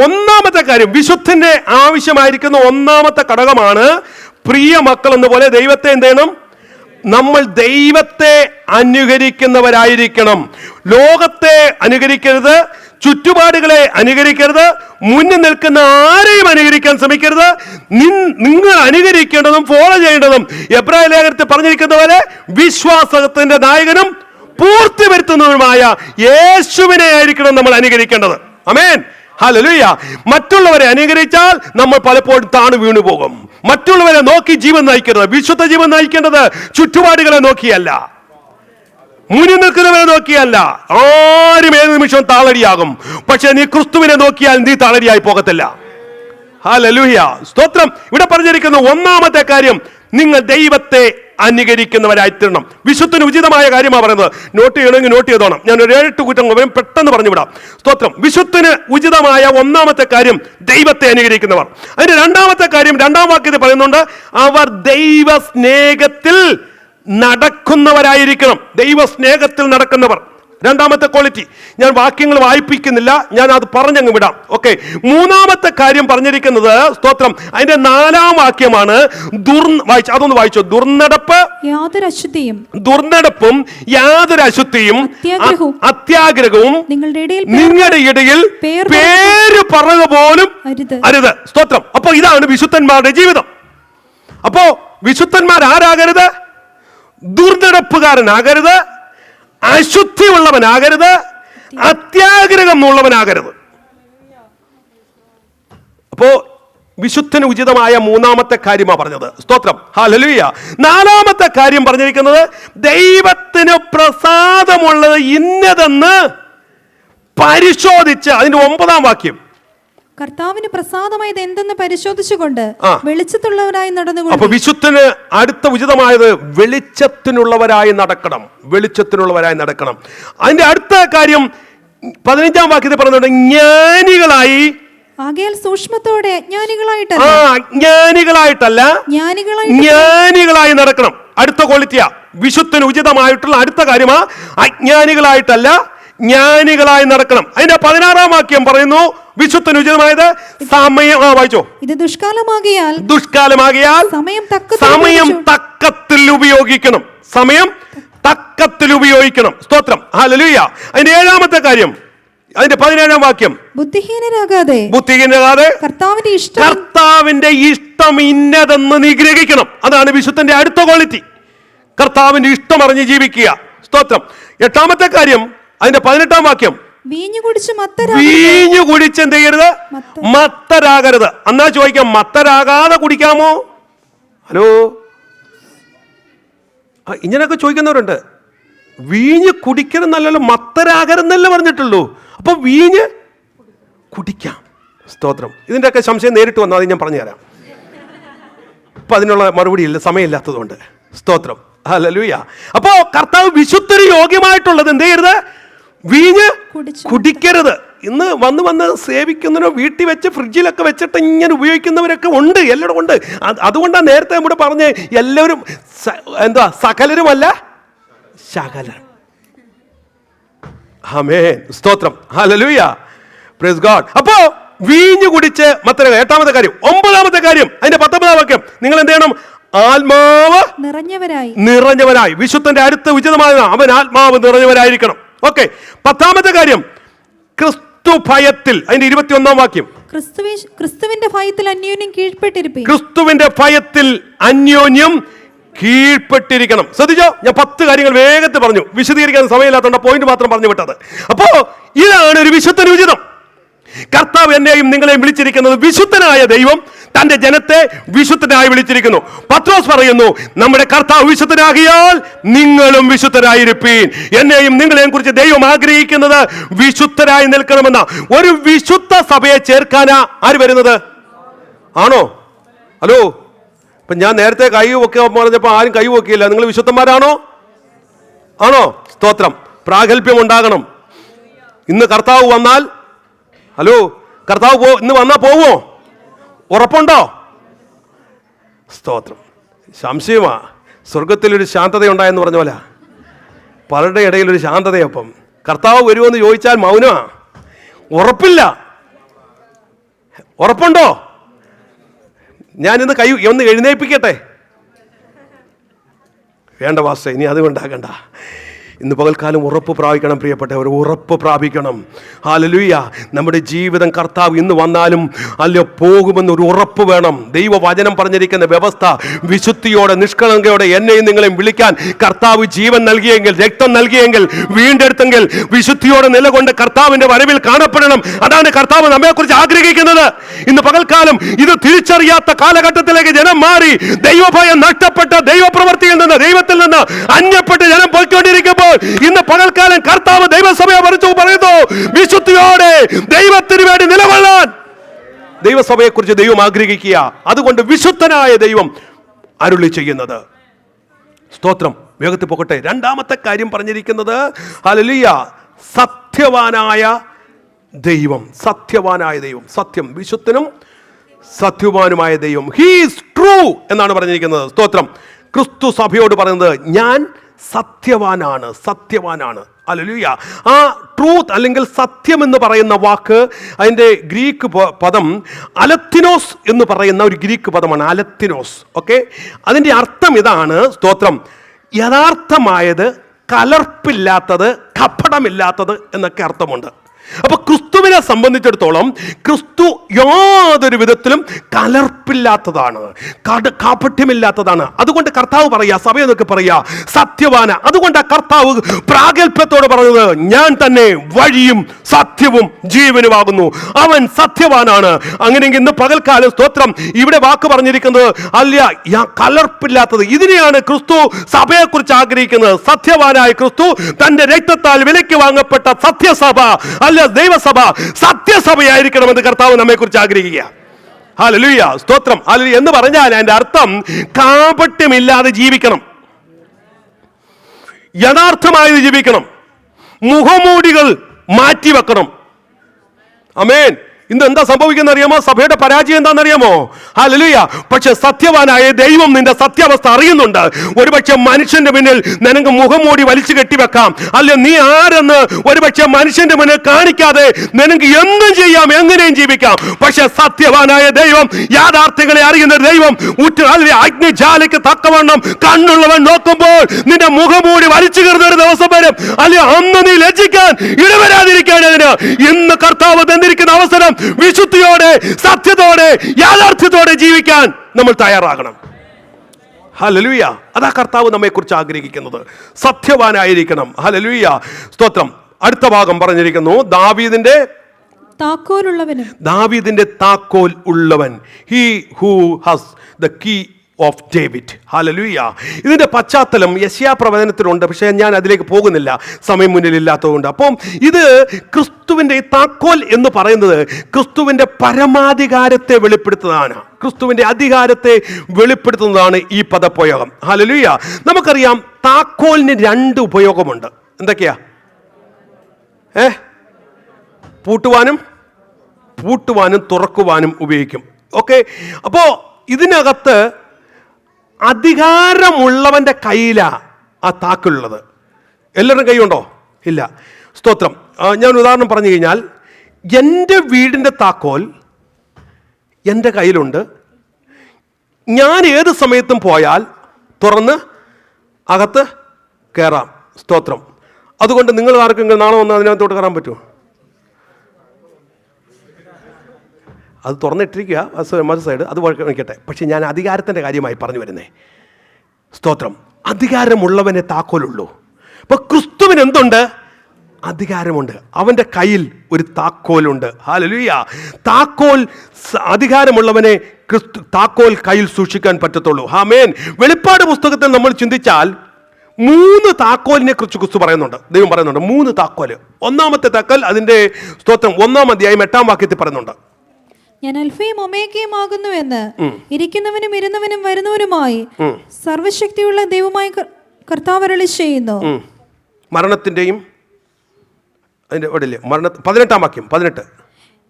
ഒന്നാമത്തെ കാര്യം, വിശുദ്ധന്റെ ആവശ്യമായിരിക്കുന്ന ഒന്നാമത്തെ ഘടകമാണ് പ്രിയ മക്കൾ എന്ന പോലെ ദൈവത്തെ എന്ത് ചെയ്യണം? നമ്മൾ ദൈവത്തെ അനുകരിക്കുന്നവരായിരിക്കണം. ലോകത്തെ അനുകരിക്കരുത്, ചുറ്റുപാടുകളെ അനുകരിക്കരുത്, മുന്നിൽ നിൽക്കുന്ന ആരെയും അനുകരിക്കാൻ ശ്രമിക്കരുത്. നിങ്ങൾ അനുകരിക്കേണ്ടതും ഫോളോ ചെയ്യേണ്ടതും എബ്രായ ലേഖനത്തിൽ പറഞ്ഞിരിക്കുന്ന പോലെ വിശ്വാസത്തിന്റെ നായകനും പൂർത്തി വരുത്തുന്നതുമായ യേശുവിനെ ആയിരിക്കണം നമ്മൾ അനുകരിക്കേണ്ടത്. ആമേൻ, ഹല്ലേലൂയ. മറ്റുള്ളവരെ അനുകരിച്ചാൽ നമ്മൾ പലപ്പോഴും താണു വീണു പോകും. മറ്റുള്ളവരെ നോക്കി ജീവൻ നയിക്കരുത്. വിശുദ്ധ ജീവൻ നയിക്കേണ്ടത് ചുറ്റുപാടുകളെ നോക്കിയല്ല, മുന്നിൽ നിൽക്കുന്നവരെ നോക്കിയല്ല. ആരും ഏത് നിമിഷവും താളടിയാകും. പക്ഷെ നീ ക്രിസ്തുവിനെ നോക്കിയാൽ നീ താളടിയായി പോകത്തില്ല. ഹല്ലേലൂയ, സ്തോത്രം. ഇവിടെ പറഞ്ഞിരിക്കുന്ന ഒന്നാമത്തെ കാര്യം, നിങ്ങൾ ദൈവത്തെ അനുകരിക്കുന്നവരായിത്തീരണം. വിശുദ്ധന് ഉചിതമായ കാര്യമാണ് പറയുന്നത്. നോട്ട് ചെയ്യണമെങ്കിൽ നോട്ട് ചെയ്തോണം. ഞാൻ ഒരു 7 കുറ്റം പെട്ടെന്ന് പറഞ്ഞു വിടാം. സ്തോത്രം. വിശുദ്ധന് ഉചിതമായ ഒന്നാമത്തെ കാര്യം ദൈവത്തെ അനുകരിക്കുന്നവർ. അതിന്റെ 2-ാമത്തെ കാര്യം 2-ാം വാക്യത്തിൽ പറയുന്നുണ്ട്, അവർ ദൈവ സ്നേഹത്തിൽ നടക്കുന്നവരായിരിക്കണം. ദൈവ സ്നേഹത്തിൽ നടക്കുന്നവർ, 2-ാമത്തെ ക്വാളിറ്റി. ഞാൻ വാക്യങ്ങൾ വായിപ്പിക്കുന്നില്ല, ഞാൻ അത് പറഞ്ഞങ്ങ് വിടാം. ഓക്കെ. 3-ാമത്തെ കാര്യം പറഞ്ഞിരിക്കുന്നത്, സ്തോത്രം, അതിന്റെ 4-ാം വാക്യമാണ്. അതൊന്ന് വായിച്ചോ. ദുർനടപ്പും യാതൊരു അശുദ്ധിയും അത്യാഗ്രഹവും നിങ്ങളുടെ ഇടയിൽ പേര് പറയുക പോലും അരുത്. സ്തോത്രം. അപ്പൊ ഇതാണ് വിശുദ്ധന്മാരുടെ ജീവിതം. അപ്പോ വിശുദ്ധന്മാർ ആരാകരുത്? ദുർനടപ്പുകാരനാകരുത്, അശുദ്ധിയുള്ളവനാകരുത്, അത്യാഗ്രഹം ഉള്ളവനാകരുത്. അപ്പോ വിശുദ്ധന് ഉചിതമായ 3-ാമത്തെ കാര്യമാണ് പറഞ്ഞത്. സ്തോത്രം, ഹല്ലേലൂയ. 4-ാമത്തെ കാര്യം പറഞ്ഞിരിക്കുന്നത്, ദൈവത്തിന് പ്രസാദമുള്ളത് ഇന്നതെന്ന് പരിശോധിച്ച്, അതിന്റെ 9-ാം വാക്യം, കർത്താവിന് പ്രസാദമായത് എന്തെന്ന് പരിശോധിച്ചുകൊണ്ട് വെളിച്ചത്തുള്ളവരായി നടന്നുകൊണ്ട്. അപ്പൊ വിശുദ്ധന് അടുത്ത ഉചിതമായത് വെളിച്ചത്തിനുള്ളവരായി നടക്കണം. വെളിച്ചത്തിനുള്ളവരായി നടക്കണം. അതിന്റെ അടുത്ത കാര്യം 15-ാം വാക്യത്തിൽ പറയുന്നുണ്ട്, ജ്ഞാനികളായി. ആകയാൽ സൂക്ഷ്മത്തോടെ അജ്ഞാനികളായിട്ടല്ല, ജ്ഞാനികളായി നടക്കണം. അടുത്ത ക്വാളിറ്റിയാ വിശുദ്ധന് ഉചിതമായിട്ടുള്ള അടുത്ത കാര്യമാ. അജ്ഞാനികളായിട്ടല്ല, ജ്ഞാനികളായി നടക്കണം. അതിന്റെ 16-ാം വാക്യം പറയുന്നു, വിശുദ്ധന് ഉചിതമായത് സമയം. വായിച്ചോ. ഇത് ദുഷ്കാലമാകിയാൽ സമയം തക്കത്തിൽ ഉപയോഗിക്കണം. സമയം തക്കത്തിൽ ഉപയോഗിക്കണം. സ്തോത്രം, ഹല്ലേലൂയ. അതിന്റെ 7-ാമത്തെ കാര്യം, അതിന്റെ 17-ാം വാക്യം, ബുദ്ധിഹീനരാകാതെ കർത്താവിന്റെ ഇഷ്ടം ഇന്നതെന്ന് നിഗ്രഹിക്കണം. അതാണ് വിശുദ്ധന്റെ അടുത്ത ക്വാളിറ്റി. കർത്താവിന്റെ ഇഷ്ടം അറിഞ്ഞ് ജീവിക്കുക. സ്തോത്രം. 8-ാമത്തെ കാര്യം, അതിന്റെ 18-ാം വാക്യം, വീഞ്ഞു കുടിച്ച് എന്ത് ചെയ്യരുത്? മത്തരാകരുത്. എന്നാ ചോദിക്കാം, മത്തരാകാതെ കുടിക്കാമോ? ഹലോ, ഇങ്ങനെയൊക്കെ ചോദിക്കുന്നവരുണ്ട്. വീഞ്ഞ് കുടിക്കരുന്നല്ലോ, മത്തരാകരുന്നല്ലേ പറഞ്ഞിട്ടുള്ളൂ. അപ്പൊ വീഞ്ഞ് കുടിക്കാം. സ്തോത്രം. ഇതിൻ്റെയൊക്കെ സംശയം നേരിട്ട് വന്നാൽ അത് ഞാൻ പറഞ്ഞുതരാം. അപ്പൊ അതിനുള്ള മറുപടി ഇല്ല, സമയമില്ലാത്തതുകൊണ്ട്. സ്തോത്രം, ഹല്ലേലൂയ. അപ്പോ കർത്താവ് വിശുദ്ധന് യോഗ്യമായിട്ടുള്ളത് എന്ത് ചെയ്യരുത്? വീഞ്ഞ് കുടിക്കരുത്. ഇന്ന് വന്ന് സേവിക്കുന്നതിനോ വീട്ടിൽ വെച്ച് ഫ്രിഡ്ജിലൊക്കെ വെച്ചിട്ട് ഇങ്ങനെ ഉപയോഗിക്കുന്നവരൊക്കെ ഉണ്ട്, എല്ലാവരും ഉണ്ട്. അതുകൊണ്ടാണ് നേരത്തെ നമ്മുടെ പറഞ്ഞ് എല്ലാവരും സകലരുമല്ല ശകലരും. ആമേൻ, സ്തോത്രം, ഹല്ലേലൂയ, പ്രൈസ് ഗോഡ്. അപ്പോ വീഞ്ഞു കുടിച്ച് മറ്റൊരു 8-ാമത്തെ കാര്യം. 9-ാമത്തെ കാര്യം, അതിന്റെ 19-ാം വാക്യം, നിങ്ങൾ എന്ത് ചെയ്യണം? ആത്മാവ് നിറഞ്ഞവരായി. വിശുദ്ധന്റെ അടുത്ത ഉചിതമായ അവൻ ആത്മാവ് നിറഞ്ഞവരായിരിക്കണം. ഓക്കെ. 10-ാമത്തെ കാര്യം, ക്രിസ്തു ഭയത്തിൽ. അതിന്റെ 21-ാം വാക്യം, ക്രിസ്തുവിന്റെ ഭയത്തിൽ അന്യോന്യം കീഴ്പ്പെട്ടിരിപ്പീൻ. ക്രിസ്തുവിന്റെ ഭയത്തിൽ അന്യോന്യം കീഴ്പ്പെട്ടിരിക്കണം. ശ്രദ്ധിച്ചോ, ഞാൻ 10 കാര്യങ്ങൾ വേഗത്തിൽ പറഞ്ഞു, വിശദീകരിക്കാൻ സമയമില്ലാത്തതുകൊണ്ട് പോയിന്റ് മാത്രം പറഞ്ഞു വിട്ടത്. അപ്പോ ഇതാണ് ഒരു വിശുദ്ധ ഉചിതം. കർത്താവ് എന്നെയും നിങ്ങളെയും വിളിച്ചിരിക്കുന്നത്, വിശുദ്ധനായ ദൈവം തന്റെ ജനത്തെ വിശുദ്ധനായി വിളിച്ചിരിക്കുന്നു. പത്രോസ് പറയുന്നു, നമ്മുടെ കർത്താവ് വിശുദ്ധനാകിയാൽ നിങ്ങളും വിശുദ്ധരായിരിപ്പീൻ. എന്നെയും നിങ്ങളെയും കുറിച്ച് ദൈവം ആഗ്രഹിക്കുന്നത് വിശുദ്ധരായി നിൽക്കണമെന്ന ഒരു വിശുദ്ധ സഭയെ ചേർക്കാനാ ആര് വരുന്നത്? ആണോ? ഹലോ, ഇപ്പൊ ഞാൻ നേരത്തെ കൈ ഒക്കെ പറഞ്ഞപ്പോൾ ആരും കൈ പൊക്കിയില്ല. നിങ്ങൾ വിശുദ്ധന്മാരാണോ? ആണോ? സ്തോത്രം. പ്രാഗൽഭ്യം ഉണ്ടാകണം. ഇന്ന് കർത്താവ് വന്നാൽ, ഹലോ, കർത്താവ് ഇന്ന് വന്നാൽ പോവോ? ഉറപ്പുണ്ടോ? സ്തോത്രം. സംശയമാ. സ്വർഗത്തിലൊരു ശാന്തതയുണ്ടായെന്ന് പറഞ്ഞ പോലെ പലരുടെ ഇടയിലൊരു ശാന്തതയൊപ്പം കർത്താവ് വരുമെന്ന് ചോദിച്ചാൽ മൗനമാ. ഉറപ്പില്ല. ഉറപ്പുണ്ടോ? ഞാനിന്ന് കൈ ഒന്ന് എഴുന്നേൽപ്പിക്കട്ടെ? വേണ്ട വാസ്റ്റേ, ഇനി അത് ഉണ്ടാകണ്ട. ഇന്ന് പകൽക്കാലം ഉറപ്പ് പ്രാപിക്കണം പ്രിയപ്പെട്ടവർ, ഉറപ്പ് പ്രാപിക്കണം. ഹല്ലേലൂയ. നമ്മുടെ ജീവിതം കർത്താവ് ഇന്ന് വന്നാലും അല്ല പോകുമെന്നൊരു ഉറപ്പ് വേണം. ദൈവവചനം പറഞ്ഞിരിക്കുന്ന വ്യവസ്ഥ വിശുദ്ധിയോടെ നിഷ്കളങ്കയോടെ എന്നെയും നിങ്ങളെയും വിളിക്കാൻ കർത്താവ് ജീവൻ നൽകിയെങ്കിൽ, രക്തം നൽകിയെങ്കിൽ, വീണ്ടെടുത്തെങ്കിൽ വിശുദ്ധിയോടെ നിലകൊണ്ട് കർത്താവിന്റെ വരവിൽ കാണപ്പെടണം. അതാണ് കർത്താവ് നമ്മെക്കുറിച്ച് ആഗ്രഹിക്കുന്നത്. ഇന്ന് പകൽക്കാലം ഇത് തിരിച്ചറിയാത്ത കാലഘട്ടത്തിലേക്ക് ജനം മാറി, ദൈവഭയം നഷ്ടപ്പെട്ട ദൈവപ്രവൃത്തിയിൽ നിന്ന്, ദൈവത്തിൽ നിന്ന് അന്യപ്പെട്ട് ജനം പോയിക്കൊണ്ടിരിക്കുമ്പോൾ ഇന്ന് പകൽക്കാലം കർത്താവ് ദൈവസഭയെ മറിച്ചു പറയുന്നു, വിശുദ്ധിയോടെ ദൈവത്തിന് വേണ്ടി നിലകൊള്ളാൻ ദൈവസഭയെ കുറിച്ച് ദൈവം ആഗ്രഹിക്കുക. അതുകൊണ്ട് വിശുദ്ധനായ ദൈവം അരുളി ചെയ്യുന്നത്. സ്തോത്രം. വേഗത്തിൽ പോകട്ടെ. രണ്ടാമത്തെ കാര്യം പറഞ്ഞിരിക്കുന്നത്, ഹല്ലേലൂയ, സത്യവാനായ ദൈവം. സത്യവാനായ ദൈവം, സത്യം, വിശുദ്ധനും സത്യവാനുമായ ദൈവം. ഹീ ഈസ് ട്രൂ എന്നാണ് പറഞ്ഞിരിക്കുന്നത്. സ്തോത്രം. ക്രിസ്തു സഭയോട് പറയുന്നത്, ഞാൻ സത്യവാനാണ്, സത്യവാനാണ്. ഹല്ലേലൂയ. ആ ട്രൂത്ത് അല്ലെങ്കിൽ സത്യം എന്ന് പറയുന്ന വാക്ക്, അതിൻ്റെ ഗ്രീക്ക് പദം അലത്തിനോസ് എന്ന് പറയുന്ന ഒരു ഗ്രീക്ക് പദമാണ്. അലത്തിനോസ്. ഓക്കെ, അതിൻ്റെ അർത്ഥം ഇതാണ്. സ്തോത്രം. യഥാർത്ഥമായത്, കലർപ്പില്ലാത്തത്, കപടമില്ലാത്തത് എന്നൊക്കെ അർത്ഥമുണ്ട്. അപ്പൊ ക്രിസ്തുവിനെ സംബന്ധിച്ചിടത്തോളം ക്രിസ്തു യാതൊരു വിധത്തിലും കലർപ്പില്ലാത്തതാണ്, കാപട്യമില്ലാത്തതാണ്. അതുകൊണ്ട് കർത്താവ് പറയാ, സഭയെന്നൊക്കെ പറയാ, സത്യവാന. അതുകൊണ്ട് കർത്താവ് പ്രാഗൽഭ്യത്തോട് പറഞ്ഞത്, ഞാൻ തന്നെ വഴിയും സത്യവും ജീവനുമാകുന്നു. അവൻ സത്യവാനാണ്. അങ്ങനെയെങ്കിൽ ഇന്ന് പകൽക്കാലം, സ്തോത്രം, ഇവിടെ വാക്ക് പറഞ്ഞിരിക്കുന്നത് അല്ല, കലർപ്പില്ലാത്തത്. ഇതിനെയാണ് ക്രിസ്തു സഭയെക്കുറിച്ച് ആഗ്രഹിക്കുന്നത്. സത്യവാനായ ക്രിസ്തു തന്റെ രക്തത്താൽ വിലയ്ക്ക് വാങ്ങപ്പെട്ട സത്യസഭ, ദൈവസഭ സത്യസഭയായിരിക്കണമെന്ന് കർത്താവ് നമ്മെ കുറിച്ച് ആഗ്രഹിക്കുക. ഹല്ലേലൂയ. സ്തോത്രം. ഹല്ലേലൂയ എന്ന് പറഞ്ഞാൽ അതിന്റെ അർത്ഥം കാപട്യമില്ലാതെ ജീവിക്കണം, യഥാർത്ഥമായി ജീവിക്കണം, മുഖമൂടികൾ മാറ്റിവെക്കണം. ആമേൻ. ഇന്ന് എന്താ സംഭവിക്കുന്ന അറിയാമോ? സഭയുടെ പരാജയം എന്താണെന്നറിയാമോ? ഹല്ലേലൂയ. പക്ഷെ സത്യവാനായ ദൈവം നിന്റെ സത്യാവസ്ഥ അറിയുന്നുണ്ട്. ഒരുപക്ഷെ മനുഷ്യന്റെ മുന്നിൽ നിനക്ക് മുഖംമൂടി വലിച്ചു കെട്ടിവെക്കാം, അല്ലെ നീ ആരെന്ന് ഒരുപക്ഷെ മനുഷ്യന്റെ മുന്നിൽ കാണിക്കാതെ നിനക്ക് എന്തും ചെയ്യാം, എങ്ങനെയും ജീവിക്കാം. പക്ഷെ സത്യവാനായ ദൈവം, യാഥാർത്ഥ്യങ്ങളെ അറിയുന്ന ദൈവം, അഗ്നിജാലയ്ക്ക് തക്കവണ്ണം കണ്ണുള്ളവൻ നോക്കുമ്പോൾ നിന്റെ മുഖംമൂടി വലിച്ചു കയറുന്ന ഒരു ദിവസം വരും. അല്ലെ അന്ന് നീ ലജ്ജിക്കാൻ ഇടവരാതിരിക്കേണ്ടതിന് ഇന്ന് കർത്താവ് തന്നിരിക്കുന്ന അവസരം വിശുദ്ധിയോടെ, സത്യത്തോടെ, യാഥാർത്ഥ്യത്തോടെ ജീവിക്കാൻ നമ്മൾ തയ്യാറാകണം. ഹല്ലേലൂയ. അതാ കർത്താവ് നമ്മെ കുറിച്ച് ആഗ്രഹിക്കുന്നത്. സത്യവാനായിരിക്കണം. ഹല്ലേലൂയ. സ്തോത്രം. അടുത്ത ഭാഗം പറഞ്ഞിരിക്കുന്നു, ദാവീദിന്റെ താക്കോൽ ഉള്ളവൻ. He who has the key of David. Hallelujah. ഇതിന്റെ പശ്ചാത്തലം യെശയ്യാ പ്രവചനത്തിലുണ്ട്, പക്ഷേ ഞാൻ അതിലേക്ക് പോകുന്നില്ല, സമയം മുന്നിലില്ലാത്തതുകൊണ്ട്. അപ്പം ഇത് ക്രിസ്തുവിന്റെ താക്കോൽ എന്ന് പറയുന്നത് ക്രിസ്തുവിന്റെ പരമാധികാരത്തെ വെളിപ്പെടുത്തുന്നതാണ്, ക്രിസ്തുവിന്റെ അധികാരത്തെ വെളിപ്പെടുത്തുന്നതാണ് ഈ പദപ്രയോഗം. ഹല്ലേലൂയ. നമുക്കറിയാം താക്കോലിന് 2 ഉപയോഗമുണ്ട്. എന്തൊക്കെയാ? പൂട്ടുവാനും തുറക്കുവാനും ഉപയോഗിക്കും. ഓക്കെ. അപ്പോ ഇതിനകത്ത് അധികാരമുള്ളവന്റെ കയ്യിലാ ആ താക്കോലുള്ളത്. എല്ലാവരുടെയും കൈയുണ്ടോ? ഇല്ല. സ്തോത്രം. ഞാൻ ഉദാഹരണം പറഞ്ഞു കഴിഞ്ഞാൽ, എൻ്റെ വീടിൻ്റെ താക്കോൽ എൻ്റെ കയ്യിലുണ്ട്. ഞാൻ ഏത് സമയത്തും പോയാൽ തുറന്ന് അകത്ത് കയറാം. സ്തോത്രം. അതുകൊണ്ട് നിങ്ങൾ ആർക്കെങ്കിലും നാളെ വന്ന് അതിനകത്തോട്ട് കയറാൻ പറ്റുമോ? അത് തുറന്നിട്ടിരിക്കുക മറ്റു സൈഡ്, അത് നിൽക്കട്ടെ. പക്ഷേ ഞാൻ അധികാരത്തിൻ്റെ കാര്യമായി പറഞ്ഞു വരുന്നേ. സ്തോത്രം. അധികാരമുള്ളവനെ താക്കോലുള്ളൂ. അപ്പോൾ ക്രിസ്തുവിന് എന്തുണ്ട്? അധികാരമുണ്ട്. അവൻ്റെ കയ്യിൽ ഒരു താക്കോലുണ്ട്. ഹല്ലേലൂയ. താക്കോൽ, അധികാരമുള്ളവനെ താക്കോൽ കയ്യിൽ സൂക്ഷിക്കാൻ പറ്റത്തുള്ളൂ. ആമേൻ. വെളിപ്പാട് പുസ്തകത്തിൽ നമ്മൾ ചിന്തിച്ചാൽ 3 താക്കോലിനെ കുറിച്ച് ക്രിസ്തു പറയുന്നുണ്ട്. ദൈവം പറയുന്നുണ്ട് 3 താക്കോല്. ഒന്നാമത്തെ താക്കോൽ അതിൻ്റെ സ്തോത്രം 1-ാം അധ്യായം 8-ാം വാക്യത്തിൽ പറയുന്നുണ്ട്, ഞാൻ അൽഫയും ഒമേഗയും ആകുന്നു എന്ന്, ഇരിക്കുന്നവനും ഇരുന്നവനും വരുന്നവനുമായി സർവശക്തിയുള്ള ദൈവമായ കർത്താവ് അരുളി ചെയ്യുന്നു. മരണത്തിൻ്റെയും അതിൻ്റെ ഇടയില് 18-ാം വാക്യം 18,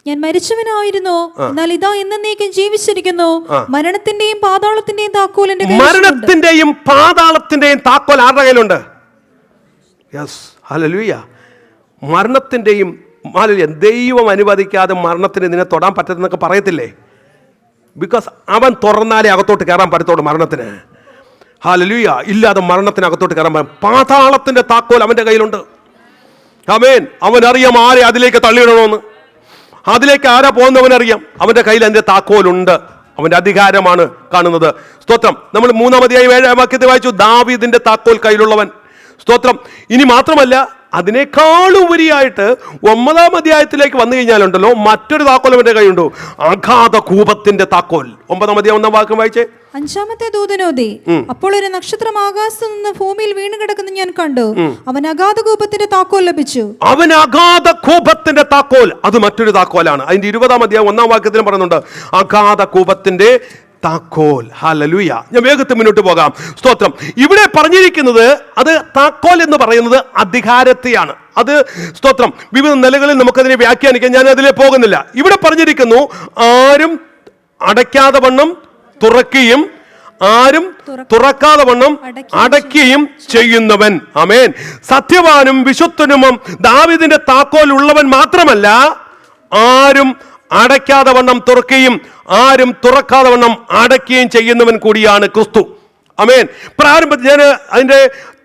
ഞാൻ മരിച്ചവനായിരുന്നു, എന്നാൽ ഇതാ എന്നേക്കും ജീവിച്ചിരിക്കുന്നു. മരണത്തിന്റെയും പാതാളത്തിന്റെയും താക്കോൽ എന്റെ കയ്യിലുണ്ട്. മരണത്തിന്റെയും പാതാളത്തിന്റെയും താക്കോൽ ആരുടെ കയ്യിലുണ്ട്? Yes, hallelujah. മരണത്തിന്റെയും, ദൈവം അനുവദിക്കാതെ മരണത്തിന് നിന്നെ തൊടാൻ പറ്റത്തെന്നൊക്കെ പറയത്തില്ലേ? ബിക്കോസ് അവൻ തുറന്നാലേ അകത്തോട്ട് കയറാൻ പറ്റത്തോളൂ മരണത്തിന്. ഹല്ലേലൂയ. ഇല്ലാതെ മരണത്തിനകത്തോട്ട് കയറാൻ പറ്റും. പാതാളത്തിന്റെ താക്കോൽ അവന്റെ കയ്യിലുണ്ട്. ആമേൻ. അവനറിയാം ആരെ അതിലേക്ക് തള്ളിയിടണമെന്ന്. അതിലേക്ക് ആരാ പോകുന്നവനറിയാം. അവന്റെ കയ്യിൽ അതിന്റെ താക്കോലുണ്ട്. അവന്റെ അധികാരമാണ് കാണുന്നത്. സ്തോത്രം. നമ്മൾ 3-ാം അധ്യായം 7-ാം വാക്യത്തിൽ വായിച്ചു, ദാവീദിന്റെ താക്കോൽ കയ്യിലുള്ളവൻ. സ്തോത്രം. ഇനി മാത്രമല്ല, അതിനേക്കാളും ഉപരിയായിട്ട് 9-ാം അധ്യായത്തിലേക്ക് വന്നു കഴിഞ്ഞാലുണ്ടല്ലോ മറ്റൊരു താക്കോൽ അവന്റെ കയ്യുണ്ട്. അഗാധ കൂപത്തിന്റെ താക്കോൽ. 9-ാം അധ്യായം 1-ാം വാക്യം വായിച്ചേ. 5-ാമത്തെ ദൂതനോദി, അപ്പോൾ ഒരു നക്ഷത്രം ആകാശത്ത് നിന്ന് ഭൂമിയിൽ വീണ് കിടക്കുന്ന ഞാൻ കണ്ടു. അവൻ അഗാധ കൂപത്തിന്റെ താക്കോൽ ലഭിച്ചു. അവൻ അഗാധ കൂപത്തിന്റെ താക്കോൽ. അത് മറ്റൊരു താക്കോലാണ്. അതിന്റെ 20-ാം അധ്യായം 1-ാം വാക്യത്തിലും പറയുന്നുണ്ട് അഗാധ കൂപത്തിന്റെ താക്കോൽ. ഹല്ലേലൂയ. ഞാൻ വേഗത്തിൽ മുന്നോട്ട് പോകാം. സ്തോത്രം. ഇവിടെ പറഞ്ഞിരിക്കുന്നത് അത് താക്കോൽ എന്ന് പറയുന്നത് അധികാരത്തെയാണ്. അത് സ്തോത്രം വിവിധ നിലകളിൽ നമുക്കതിനെ വ്യാഖ്യാനിക്കാം. ഞാൻ അതിലേ പോകുന്നില്ല. ഇവിടെ പറഞ്ഞിരിക്കുന്നു ആരും അടയ്ക്കാതെ വണ്ണം തുറക്കുകയും ആരും തുറക്കാതെ വണ്ണം അടയ്ക്കുകയും ചെയ്യുന്നവൻ. ആമേൻ. സത്യവാനും വിശുദ്ധനും ദാവീദിന്റെ താക്കോൽ ഉള്ളവൻ മാത്രമല്ല, ആരും അടയ്ക്കാതെ വണ്ണം തുറക്കുകയും ആരും തുറക്കാതെ വണ്ണം അടയ്ക്കുകയും ചെയ്യുന്നവൻ കൂടിയാണ് ക്രിസ്തു. ആമേൻ. പ്രാരംഭത്തിൽ ഞാൻ അതിന്റെ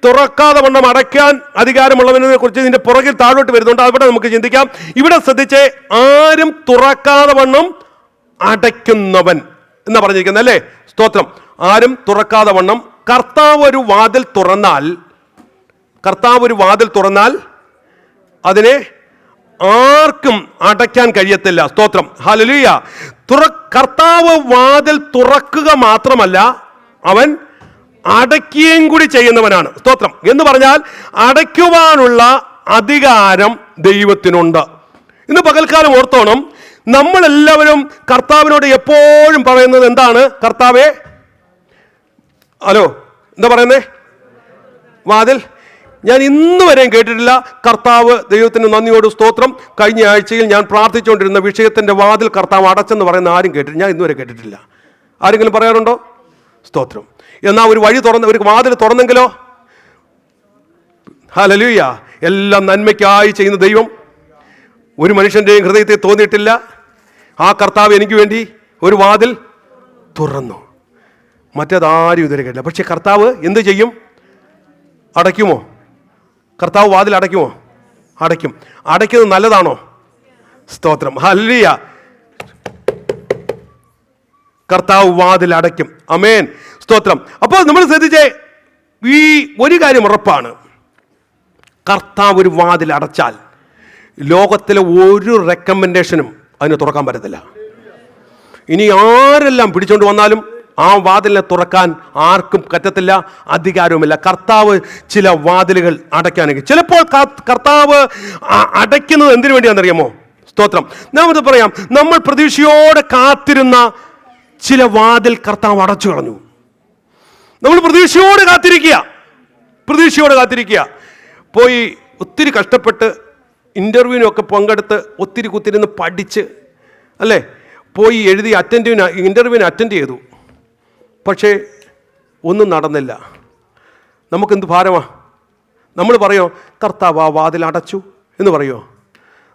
തുറക്കാതെ വണ്ണം അടയ്ക്കാൻ അധികാരമുള്ളവനെ കുറിച്ച് ഇതിന്റെ പുറകിൽ താഴോട്ട് വരുന്നുണ്ട്. അവിടെ നമുക്ക് ചിന്തിക്കാം. ഇവിടെ ശ്രദ്ധിച്ച്, ആരും തുറക്കാതെ വണ്ണം അടയ്ക്കുന്നവൻ എന്നാ പറഞ്ഞിരിക്കുന്നത് അല്ലേ? സ്തോത്രം. ആരും തുറക്കാതെ വണ്ണം. കർത്താവ് ഒരു വാതിൽ തുറന്നാൽ അതിനെ ആർക്കും അടയ്ക്കാൻ കഴിയത്തില്ല. സ്തോത്രം. ഹല്ലേലൂയ. കർത്താവ് വാതിൽ തുറക്കുക മാത്രമല്ല, അവൻ അടയ്ക്കുകയും കൂടി ചെയ്യുന്നവനാണ്. സ്തോത്രം. എന്ന് പറഞ്ഞാൽ അടയ്ക്കുവാനുള്ള അധികാരം ദൈവത്തിനുണ്ട്. ഇന്ന് പകൽക്കാലം ഓർത്തോണം, നമ്മളെല്ലാവരും കർത്താവിനോട് എപ്പോഴും പറയുന്നത് എന്താണ്? കർത്താവേ, ഹലോ, എന്താ പറയുന്നേ? വാതിൽ. ഞാൻ ഇന്ന് വരെയും കേട്ടിട്ടില്ല കർത്താവ്, ദൈവത്തിന് നന്ദിയോട് സ്തോത്രം, കഴിഞ്ഞ ആഴ്ചയിൽ ഞാൻ പ്രാർത്ഥിച്ചുകൊണ്ടിരുന്ന വിഷയത്തിൻ്റെ വാതിൽ കർത്താവ് അടച്ചെന്ന് പറയുന്ന ആരും കേട്ടിട്ടില്ല. ഞാൻ ഇന്നുവരെ കേട്ടിട്ടില്ല. ആരെങ്കിലും പറയാറുണ്ടോ? സ്തോത്രം. എന്നാൽ ഒരു വാതിൽ തുറന്നെങ്കിലോ? ഹല്ലേലൂയ. എല്ലാം നന്മയ്ക്കായി ചെയ്യുന്ന ദൈവം ഒരു മനുഷ്യൻ്റെയും ഹൃദയത്തിൽ തോന്നിയിട്ടില്ല. ആ കർത്താവ് എനിക്ക് വേണ്ടി ഒരു വാതിൽ തുറന്നു. മറ്റേതാരും ഇതുവരെ കേട്ടില്ല. പക്ഷെ കർത്താവ് എന്ത് ചെയ്യും? അടയ്ക്കുമോ? കർത്താവ് വാതിൽ അടയ്ക്കുമോ? അടയ്ക്കും. അടയ്ക്കുന്നത് നല്ലതാണോ? സ്തോത്രം. ഹല്ലേലൂയ. കർത്താവ് വാതിൽ അടയ്ക്കും. ആമേൻ. സ്തോത്രം. അപ്പോൾ നമ്മൾ ശ്രദ്ധിച്ചേ, ഈ ഒരു കാര്യം ഉറപ്പാണ്, കർത്താവ് ഒരു വാതിൽ അടച്ചാൽ ലോകത്തിലെ ഒരു റെക്കമെൻഡേഷനും അതിന് തുറക്കാൻ പറ്റത്തില്ല. ഇനി ആരെല്ലാം പിടിച്ചുകൊണ്ട് വന്നാലും ആ വാതിലിനെ തുറക്കാൻ ആർക്കും പറ്റത്തില്ല, അധികാരവുമില്ല. കർത്താവ് ചില വാതിലുകൾ അടയ്ക്കാനെങ്കിൽ ചിലപ്പോൾ കർത്താവ് അടയ്ക്കുന്നത് എന്തിനു വേണ്ടിയാണെന്നറിയാമോ? സ്തോത്രം. നമുക്ക് പറയാം, നമ്മൾ പ്രതീക്ഷയോടെ കാത്തിരുന്ന ചില വാതിൽ കർത്താവ് അടച്ചു കളഞ്ഞു. നമ്മൾ പ്രതീക്ഷയോടെ കാത്തിരിക്കുക. പോയി ഒത്തിരി കഷ്ടപ്പെട്ട് ഇൻ്റർവ്യൂവിനൊക്കെ പങ്കെടുത്ത് ഒത്തിരി കുത്തിരുന്ന് പഠിച്ച് അല്ലേ, പോയി എഴുതി ഇൻ്റർവ്യൂവിന് അറ്റൻഡ് ചെയ്തു. പക്ഷേ ഒന്നും നടന്നില്ല. നമുക്കെന്ത് ഭാരമാണ്? നമ്മൾ പറയോ കർത്താവ് ആ വാതിൽ അടച്ചു എന്ന് പറയോ?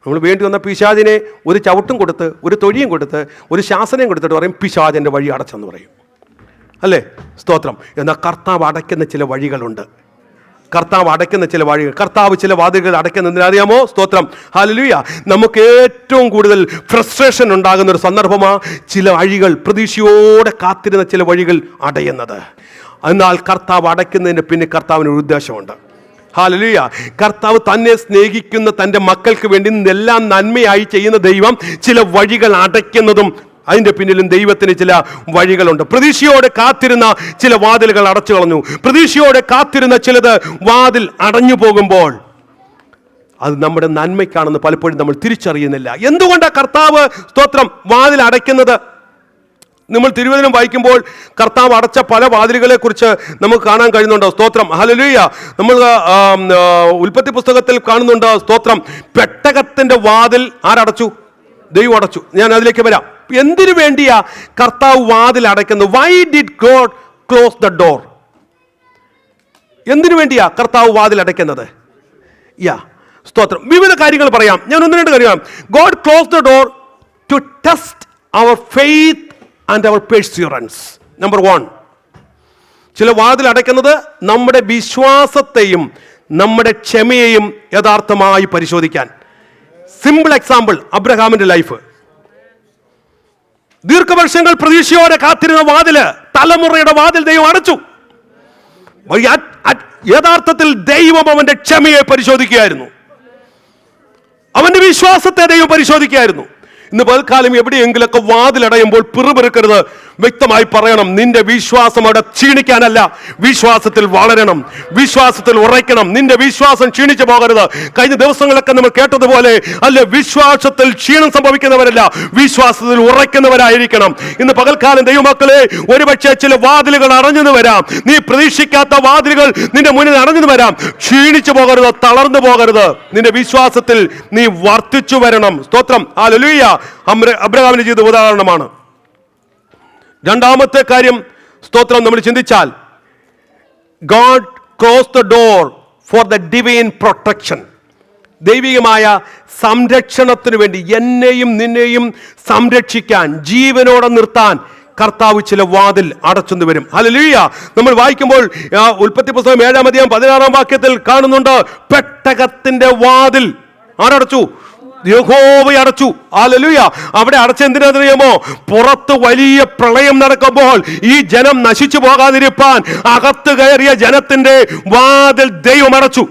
നമ്മൾ വേണ്ടി വന്ന പിശാചിനെ ഒരു ചവിട്ടും കൊടുത്ത്, ഒരു തൊഴിയും കൊടുത്ത്, ഒരു ശാസനയും കൊടുത്തിട്ട് പറയും പിശാചിൻ്റെ വഴി അടച്ചെന്ന് പറയും അല്ലേ? സ്തോത്രം. എന്നാൽ കർത്താവ് അടയ്ക്കുന്ന ചില വഴികളുണ്ട്. കർത്താവ് അടയ്ക്കുന്ന ചില വഴികൾ. കർത്താവ് ചില വാതിലുകൾ അടയ്ക്കുന്നതിനറിയാമോ? സ്തോത്രം, ഹല്ലേലൂയ. നമുക്ക് ഏറ്റവും കൂടുതൽ ഫ്രസ്ട്രേഷൻ ഉണ്ടാകുന്ന ഒരു സന്ദർഭമാണ് ചില വഴികൾ, പ്രതീക്ഷയോടെ കാത്തിരുന്ന ചില വഴികൾ അടയുന്നത്. എന്നാൽ കർത്താവ് അടയ്ക്കുന്നതിന് പിന്നെ കർത്താവിന് ഒരു ഉദ്ദേശമുണ്ട്. ഹല്ലേലൂയ. കർത്താവ് തന്നെ സ്നേഹിക്കുന്ന തൻ്റെ മക്കൾക്ക് വേണ്ടി എല്ലാം നന്മയായി ചെയ്യുന്ന ദൈവം ചില വഴികൾ അടയ്ക്കുന്നതും അതിൻ്റെ പിന്നിലും ദൈവത്തിന് ചില വഴികളുണ്ട്. പ്രതീക്ഷയോടെ കാത്തിരുന്ന ചില വാതിലുകൾ അടച്ചു കളഞ്ഞു. പ്രതീക്ഷയോടെ കാത്തിരുന്ന ചിലത് വാതിൽ അടഞ്ഞു പോകുമ്പോൾ അത് നമ്മുടെ നന്മയ്ക്കാണെന്ന് പലപ്പോഴും നമ്മൾ തിരിച്ചറിയുന്നില്ല. എന്തുകൊണ്ടാണ് കർത്താവ് സ്തോത്രം വാതിൽ അടയ്ക്കുന്നത്? നമ്മൾ തിരുവചനം വായിക്കുമ്പോൾ കർത്താവ് അടച്ച പല വാതിലുകളെ കുറിച്ച് നമുക്ക് കാണാൻ കഴിയുന്നുണ്ട്. സ്തോത്രം, ഹല്ലേലൂയ. നമ്മൾ ഉൽപ്പത്തി പുസ്തകത്തിൽ കാണുന്നുണ്ട്. സ്തോത്രം, പെട്ടകത്തിന്റെ വാതിൽ ആരടച്ചു? ദൈവം അടച്ചു. ഞാൻ അതിലേക്ക് വരാം. എന്തിനു വേണ്ടിയാ കർത്താവ് വാതിൽ അടയ്ക്കുന്നത്? Why did God close the door? എന്തിനു വേണ്ടിയാ കർത്താവ് വാതിൽ അടയ്ക്കുന്നത്? സ്തോത്രം, വിവിധ കാര്യങ്ങൾ പറയാം. ഞാൻ ഒന്ന് രണ്ട് കാര്യം. God close the door to test our faith and our perseverance. Number 1, ചില വാതിൽ അടയ്ക്കുന്നത് നമ്മുടെ വിശ്വാസത്തെയും നമ്മുടെ ക്ഷമയെയും യഥാർത്ഥമായി പരിശോധിക്കാൻ. സിമ്പിൾ എക്സാമ്പിൾ, അബ്രഹാമിന്റെ ലൈഫ്. ദീർഘവർഷങ്ങൾ പ്രതീക്ഷയോടെ കാത്തിരുന്ന വാതില്, തലമുറയുടെ വാതിൽ ദൈവം അടച്ചു. യഥാർത്ഥത്തിൽ ദൈവം അവന്റെ ക്ഷമയെ പരിശോധിക്കുകയായിരുന്നു, അവന്റെ വിശ്വാസത്തെ ദൈവം പരിശോധിക്കുകയായിരുന്നു. ഇന്ന് പൽക്കാലം എവിടെയെങ്കിലൊക്കെ വാതിലടയുമ്പോൾ പിറുപിറുക്കരുത്. വ്യക്തമായി പറയണം, നിന്റെ വിശ്വാസം അവിടെ ക്ഷീണിക്കാനല്ല, വിശ്വാസത്തിൽ വളരണം, വിശ്വാസത്തിൽ ഉറയ്ക്കണം. നിന്റെ വിശ്വാസം ക്ഷീണിച്ചു പോകരുത്. കഴിഞ്ഞ ദിവസങ്ങളൊക്കെ നമ്മൾ കേട്ടതുപോലെ അല്ലെ, വിശ്വാസത്തിൽ ക്ഷീണം സംഭവിക്കുന്നവരല്ല, വിശ്വാസത്തിൽ ഉറയ്ക്കുന്നവരായിരിക്കണം. ഇന്ന് പകൽക്കാലം ദൈവമക്കളെ, ഒരുപക്ഷെ ചില വാതിലുകൾ അടഞ്ഞെന്ന് വരാം. നീ പ്രതീക്ഷിക്കാത്ത വാതിലുകൾ നിന്റെ മുന്നിൽ അടഞ്ഞെന്ന് വരാം. ക്ഷീണിച്ചു പോകരുത്, തളർന്നു പോകരുത്. നിന്റെ വിശ്വാസത്തിൽ നീ വർദ്ധിച്ചു വരണം. സ്തോത്രം, ഹല്ലേലൂയ. അബ്രഹാമിന്റെ ജീവിത ഉദാഹരണമാണ്. രണ്ടാമത്തെ കാര്യം, സ്തോത്രം, നമ്മൾ ചിന്തിച്ചാൽ God close the door for the divine protection. ദൈവികമായ സംരക്ഷണത്തിന് വേണ്ടി, എന്നെയും നിന്നെയും സംരക്ഷിക്കാൻ, ജീവനോടെ നിർത്താൻ കർത്താവ് ചില വാതിൽ അടച്ചെന്ന് വരും. ഹല്ലേലൂയ. നമ്മൾ വായിക്കുമ്പോൾ ഉൽപ്പത്തി പുസ്തകം 7-ാം അധ്യായം 16-ാം വാക്യത്തിൽ കാണുന്നുണ്ട്, പെട്ടകത്തിന്റെ വാതിൽ ആരടച്ചു? യഹോവ അടച്ചു. ഹല്ലേലൂയ. അവിടെ അടച്ചെന്തിനറിയാമോ? പുറത്ത് വലിയ പ്രളയം നടക്കുമ്പോൾ ഈ ജനം നശിച്ചു പോകാതിരിപ്പാൻ അകത്ത് കയറിയ ജനത്തിന്റെ വാതിൽ ദൈവം അടച്ചു.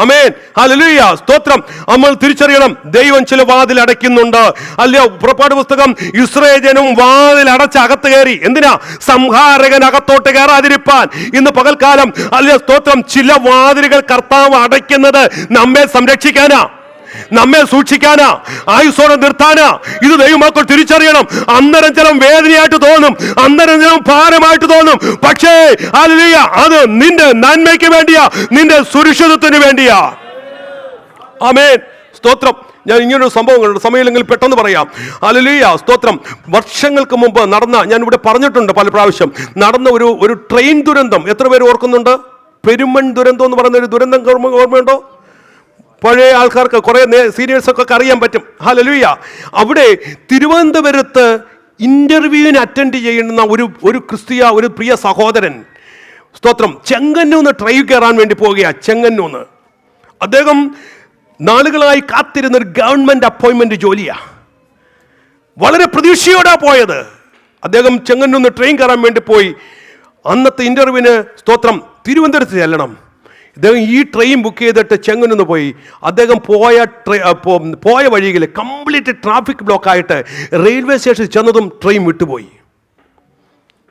ആമേൻ, ഹല്ലേലൂയ. സ്തോത്രം. നമ്മൾ തിരിച്ചറിയണം, ദൈവം ചില വാതിൽ അടയ്ക്കുന്നുണ്ട്. അല്ലയോ, പുറപ്പാട് പുസ്തകം, ഇസ്രായേൽ ജനം വാതിൽ അടച്ച് അകത്ത് കയറി. എന്തിനാ? സംഹാരകൻ അകത്തോട്ട് കയറാതിരിപ്പാൻ. ഇന്ന് പകൽക്കാലം അല്ലയോ, സ്തോത്രം, ചില വാതിലുകൾ കർത്താവ് അടയ്ക്കുന്നത് നമ്മെ സംരക്ഷിക്കാനാ, നമ്മെ സൂക്ഷിക്കാനാ, ആയുസ്സോടെ നിർത്താനാ. ഇത് ദൈവമക്കൾ തിരിച്ചറിയണം. അന്നേരം ചിലം വേദനയായിട്ട് തോന്നും, അന്നേരം ചിലം ഭാരമായിട്ട് തോന്നും. പക്ഷേ ഹല്ലേലൂയ, അത് നിന്റെ നന്മയ്ക്ക് വേണ്ടിയാ, നിന്റെ സുരക്ഷിതത്വത്തിന് വേണ്ടിയാ. ആമേൻ, സ്തോത്രം. ഞാൻ ഇങ്ങനൊരു സംഭവങ്ങളുണ്ട്, സമയമില്ലെങ്കിൽ പെട്ടെന്ന് പറയാം. ഹല്ലേലൂയ, സ്തോത്രം. വർഷങ്ങൾക്ക് മുമ്പ് നടന്ന, ഞാൻ ഇവിടെ പറഞ്ഞിട്ടുണ്ട് പല പ്രാവശ്യം, നടന്ന ഒരു ട്രെയിൻ ദുരന്തം എത്ര പേര് ഓർക്കുന്നുണ്ട്? പെരുമൺ ദുരന്തം എന്ന് പറയുന്ന ഒരു ദുരന്തം ഓർമ്മയുണ്ടോ? പഴയ ആൾക്കാർക്ക്, കുറേ സീനിയേഴ്സൊക്കെ അറിയാൻ പറ്റും. ഹല്ലേലൂയ. അവിടെ തിരുവനന്തപുരത്ത് ഇന്റർവ്യൂവിന് അറ്റൻഡ് ചെയ്യുന്ന ഒരു പ്രിയ സഹോദരൻ, സ്തോത്രം, ചെങ്ങന്നൂന്ന് ട്രെയിൻ കയറാൻ വേണ്ടി പോവുകയാണ്. ചെങ്ങന്നൂന്ന് അദ്ദേഹം നാളുകളായി കാത്തിരുന്ന ഒരു ഗവൺമെന്റ് അപ്പോയിന്റ്മെന്റ് ജോലിയാ. വളരെ പ്രതീക്ഷയോടാ പോയത്. അദ്ദേഹം ചെങ്ങന്നൂന്ന് ട്രെയിൻ കയറാൻ വേണ്ടി പോയി. അന്നത്തെ ഇന്റർവ്യൂവിന്, സ്തോത്രം, തിരുവനന്തപുരത്ത് ചെല്ലണം. അദ്ദേഹം ഈ ട്രെയിൻ ബുക്ക് ചെയ്തിട്ട് ചെങ്ങന്നൂന്ന് പോയി. അദ്ദേഹം പോയ വഴിയിൽ കംപ്ലീറ്റ് ട്രാഫിക് ബ്ലോക്കായിട്ട് റെയിൽവേ സ്റ്റേഷനിൽ ചെന്നതും ട്രെയിൻ വിട്ടുപോയി.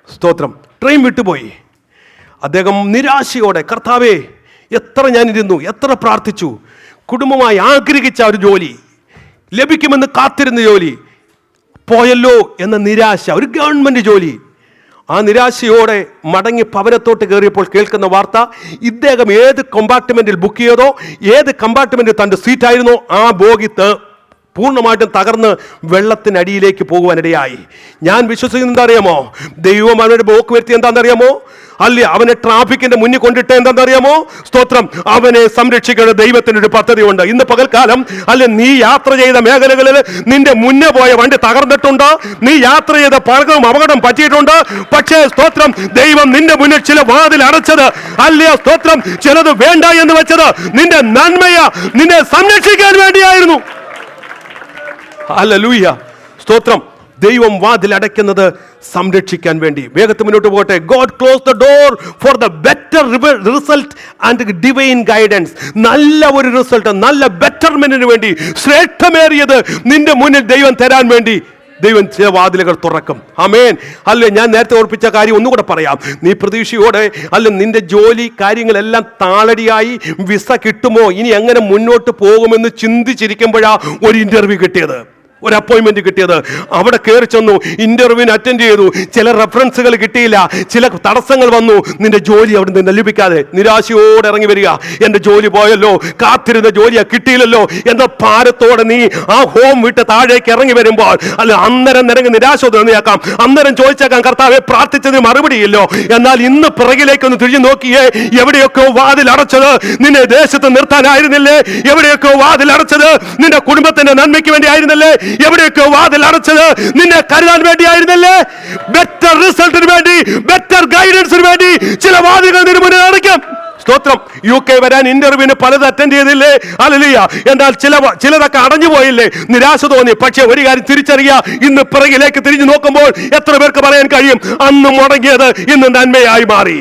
സ്തോത്രം, ട്രെയിൻ വിട്ടുപോയി. അദ്ദേഹം നിരാശയോടെ, കർത്താവേ, എത്ര ഞാനിരുന്നു, എത്ര പ്രാർത്ഥിച്ചു, കുടുംബമായി ആഗ്രഹിച്ച ഒരു ജോലി, ലഭിക്കുമെന്ന് കാത്തിരുന്ന ജോലി പോയല്ലോ എന്ന നിരാശ, ഒരു ഗവൺമെന്റ് ജോലി. ആ നിരാശയോടെ മടങ്ങി ഭവനത്തോട്ട് കയറിയപ്പോൾ കേൾക്കുന്ന വാർത്ത, ഇദ്ദേഹം ഏത് കമ്പാർട്ട്മെന്റിൽ ബുക്ക് ചെയ്തോ, ഏത് കമ്പാർട്ട്മെന്റിൽ തൻ്റെ സീറ്റായിരുന്നോ, ആ ബോഗി പൂർണ്ണമായിട്ടും തകർന്ന് വെള്ളത്തിനടിയിലേക്ക് പോകുവാനിടയായി. ഞാൻ വിശ്വസിക്കുന്നത് എന്താ അറിയാമോ? ദൈവം അവരുടെ ബ്ലോക്ക് വരുത്തി എന്താണെന്നറിയാമോ? അല്ലേ അവനെ ട്രാഫിക്കിന്റെ മുന്നിൽ കൊണ്ടിട്ട് എന്താണെന്നറിയാമോ? സ്തോത്രം, അവനെ സംരക്ഷിക്കേണ്ട ദൈവത്തിനൊരു പദ്ധതിയുണ്ട്. ഇന്ന് പകൽക്കാലം അല്ലെ നീ യാത്ര ചെയ്ത മേഖലകളിൽ നിന്റെ മുന്നേ പോയ വണ്ടി തകർന്നിട്ടുണ്ട്, നീ യാത്ര ചെയ്ത പലതും അപകടം പറ്റിയിട്ടുണ്ട്. പക്ഷേ സ്തോത്രം, ദൈവം നിന്റെ മുന്നിൽ ചില വാതിൽ അടച്ചത് അല്ലേ, സ്തോത്രം, ചിലത് വേണ്ട എന്ന് വെച്ചത് നിന്റെ നന്മയ നിന്നെ സംരക്ഷിക്കാൻ വേണ്ടിയായിരുന്നു. ഹല്ലേലൂയ, സ്തോത്രം. ദൈവം വാതിൽ അടയ്ക്കുന്നത് സംരക്ഷിക്കാൻ വേണ്ടി. വേഗത്തിൽ മുന്നോട്ട് പോകട്ടെ. God close the door for the better result and divine guidance. നല്ല ഒരു റിസൾട്ട്, നല്ല ബെറ്റർമെന്റിന് വേണ്ടി, ശ്രേഷ്ഠമേറിയത് നിന്റെ മുന്നിൽ ദൈവം തരാൻ വേണ്ടി ദൈവം ചില വാതിലുകൾ തുറക്കും. ആമേൻ. അല്ലെ, ഞാൻ നേരത്തെ ഓർപ്പിച്ച കാര്യം ഒന്നുകൂടെ പറയാം. നീ പ്രതീക്ഷയോടെ അല്ല നിന്റെ ജോലി കാര്യങ്ങളെല്ലാം താളടിയായി, വിസ കിട്ടുമോ, ഇനി എങ്ങനെ മുന്നോട്ട് പോകുമെന്ന് ചിന്തിച്ചിരിക്കുമ്പോഴാ ഒരു ഇന്റർവ്യൂ കിട്ടിയത്, ഒരു അപ്പോയിൻമെന്റ് കിട്ടിയത്. അവിടെ കയറി ചെന്നു, ഇന്റർവ്യൂവിന് അറ്റൻഡ് ചെയ്തു. ചില റെഫറൻസുകൾ കിട്ടിയില്ല, ചില തടസ്സങ്ങൾ വന്നു. നിന്റെ ജോലി അവിടെ നിന്ന് ലഭിക്കാതെ നിരാശയോടെ ഇറങ്ങി വരിക. എൻ്റെ ജോലി പോയല്ലോ, കാത്തിരുന്ന ജോലിയാ കിട്ടിയില്ലല്ലോ എന്ന ഭാരത്തോടെ നീ ആ ഹോം വിട്ട് താഴേക്ക് ഇറങ്ങി വരുമ്പോൾ അല്ല അന്നേരം നിരാശ തോന്നിയാക്കാം, അന്നേരം ചോദിച്ചേക്കാം, കർത്താവെ പ്രാർത്ഥിച്ചതിന് മറുപടിയില്ലോ. എന്നാൽ ഇന്ന് പിറകിലേക്കൊന്ന് തിരിഞ്ഞു നോക്കിയേ, എവിടെയൊക്കെ വാതിൽ അടച്ചത് നിന്നെ ദേശത്ത് നിർത്താനായിരുന്നില്ലേ? എവിടെയൊക്കെ വാതിൽ അടച്ചത് നിന്റെ കുടുംബത്തിന്റെ നന്മയ്ക്ക് വേണ്ടി ആയിരുന്നില്ലേ? എവിടെയൊക്കെ വാതിൽ അടച്ചത് നിന്നെ കരുതാൻ വേണ്ടിയായിരുന്നല്ലേ? ബെറ്റർ റിസൾട്ടിന് വേണ്ടി, ബെറ്റർ ഗൈഡൻസിന് വേണ്ടി ചില വാതിലുകൾ നിന്റെ മുന്നിൽ അടയ്ക്കാം. സ്തോത്രം. UK വരാൻ ഇന്റർവ്യൂവിന് പലത് അറ്റൻഡ് ചെയ്തില്ലേ? ഹല്ലേലൂയ. എന്നാൽ ചിലതൊക്കെ അടഞ്ഞു പോയില്ലേ? നിരാശ തോന്നി. പക്ഷേ ഒരു കാര്യം തിരിച്ചറിയുക, ഇന്ന് പിറകിലേക്ക് തിരിഞ്ഞു നോക്കുമ്പോൾ എത്ര പേർക്ക് പറയാൻ കഴിയും, അന്ന് മുടങ്ങിയത് ഇന്ന് നന്മയായി മാറി.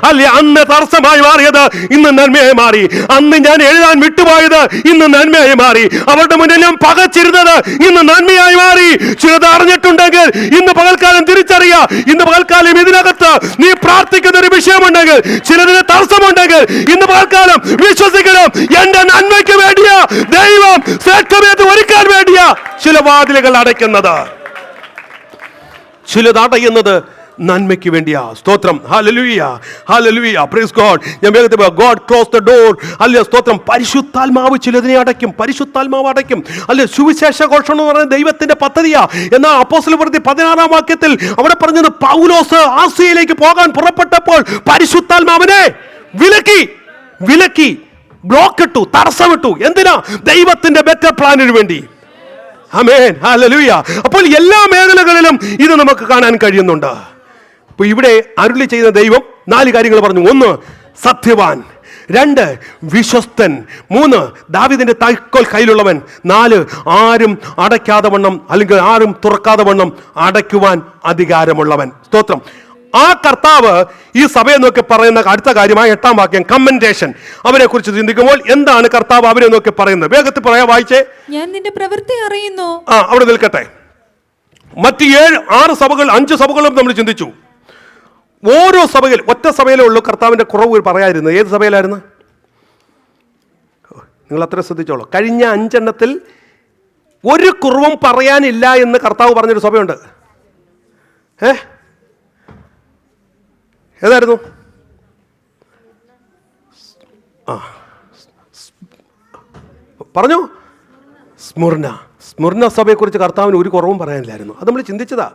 അല്ലെ, അന്ന് തടസ്സമായി മാറിയത് ഇന്ന് നന്മയായി മാറി. അന്ന് ഞാൻ എഴുതാൻ വിട്ടുപോയത് ഇന്ന് നന്മയായി മാറി. അവരുടെ മുന്നിൽ ഞാൻ പകച്ചിരുന്നത് ഇന്ന് നന്മയായി മാറി. ചിലത് അറിഞ്ഞിട്ടുണ്ടെങ്കിൽ ഇന്ന് പകൽക്കാലം തിരിച്ചറിയുക. ഇന്ന് പകൽക്കാലം ഇതിനകത്ത് നീ പ്രാർത്ഥിക്കുന്ന ഒരു വിഷയമുണ്ടെങ്കിൽ, ചിലതിന് തടസ്സമുണ്ടെങ്കിൽ ഇന്ന് പകൽക്കാലം വിശ്വസിക്കണം, എന്റെ നന്മയ്ക്ക് വേണ്ടിയാ ദൈവം ശ്രേഷ്ഠമേത് ഒരുക്കാൻ വേണ്ടിയാ ചില വാതിലുകൾ അടയ്ക്കുന്നത്, ചിലത് അടയുന്നത് നന്മയ്ക്ക് വേണ്ടിയാ. സ്തോത്രം. Hallelujah, hallelujah, praise God. ഞാൻ വേഗത്തിൽ ഗോഡ് ക്ലോസ് ദ ഡോർ. അല്ലേ, സ്തോത്രം. പരിശുദ്ധാത്മാവ് ചിലതിനെ അടയ്ക്കും, പരിശുദ്ധാത്മാവ് അടയ്ക്കും. അല്ലെ, സുവിശേഷ ഘോഷണം എന്ന് പറയുന്നത് ദൈവത്തിന്റെ പദ്ധതിയാ. എന്നാൽ അപ്പോസ്തല പ്രവൃത്തി 16-ാം വാക്യത്തിൽ അവിടെ പറഞ്ഞത്, പൗലോസ് ആസിയയിലേക്ക് പോകാൻ പുറപ്പെട്ടപ്പോൾ പരിശുദ്ധാത്മാവിനെ വിലക്കി ബ്ലോക്ക് ഇട്ടു, തടസ്സമിട്ടു. എന്തിനാ? ദൈവത്തിന്റെ ബെറ്റർ പ്ലാനിന് വേണ്ടി. ആമേൻ, ഹല്ലേലൂയ. അപ്പോൾ എല്ലാ മേഖലകളിലും ഇത് നമുക്ക് കാണാൻ കഴിയുന്നുണ്ട്. അപ്പൊ ഇവിടെ അരുളി ചെയ്ത ദൈവം 4 കാര്യങ്ങൾ പറഞ്ഞു. 1, സത്യവാൻ. 2, വിശ്വസ്തൻ. 3, ദാവീദിന്റെ താക്കോൽ കയ്യിലുള്ളവൻ. 4, ആരും അടയ്ക്കാതെ വണ്ണം അല്ലെങ്കിൽ ആരും തുറക്കാതെ വണ്ണം അടയ്ക്കുവാൻ അധികാരമുള്ളവൻ. സ്തോത്രം. ആ കർത്താവ് ഈ സഭയെ നോക്കി പറയുന്ന അടുത്ത കാര്യമായ 8-ാം വാക്യം, കമന്റേഷൻ. അവരെ കുറിച്ച് ചിന്തിക്കുമ്പോൾ എന്താണ് കർത്താവ് അവരെ നോക്കി പറയുന്നത്? വേഗത്തിൽ പറയാ, വായിച്ചേ. ഞാൻ നിന്റെ പ്രവൃത്തി അറിയുന്നു. അവിടെ നിൽക്കട്ടെ. മറ്റ് 6 സഭകൾ 5 സഭകളും നമ്മൾ ചിന്തിച്ചു. ഓരോ സഭയിൽ, ഒറ്റ സഭയിലേ ഉള്ളൂ കർത്താവിന്റെ കുറവ് പറയാതിരുന്നത്. ഏത് സഭയിലായിരുന്നു? നിങ്ങൾ അത്ര ശ്രദ്ധിച്ചോളൂ. കഴിഞ്ഞ 5 എണ്ണത്തിൽ ഒരു കുറവും പറയാനില്ല എന്ന് കർത്താവ് പറഞ്ഞൊരു സഭയുണ്ട്. ഏതായിരുന്നു? പറഞ്ഞു. സ്മുർന സഭയെക്കുറിച്ച് കർത്താവിന് ഒരു കുറവും പറയാനില്ലായിരുന്നു. അത് നമ്മൾ ചിന്തിച്ചതാ.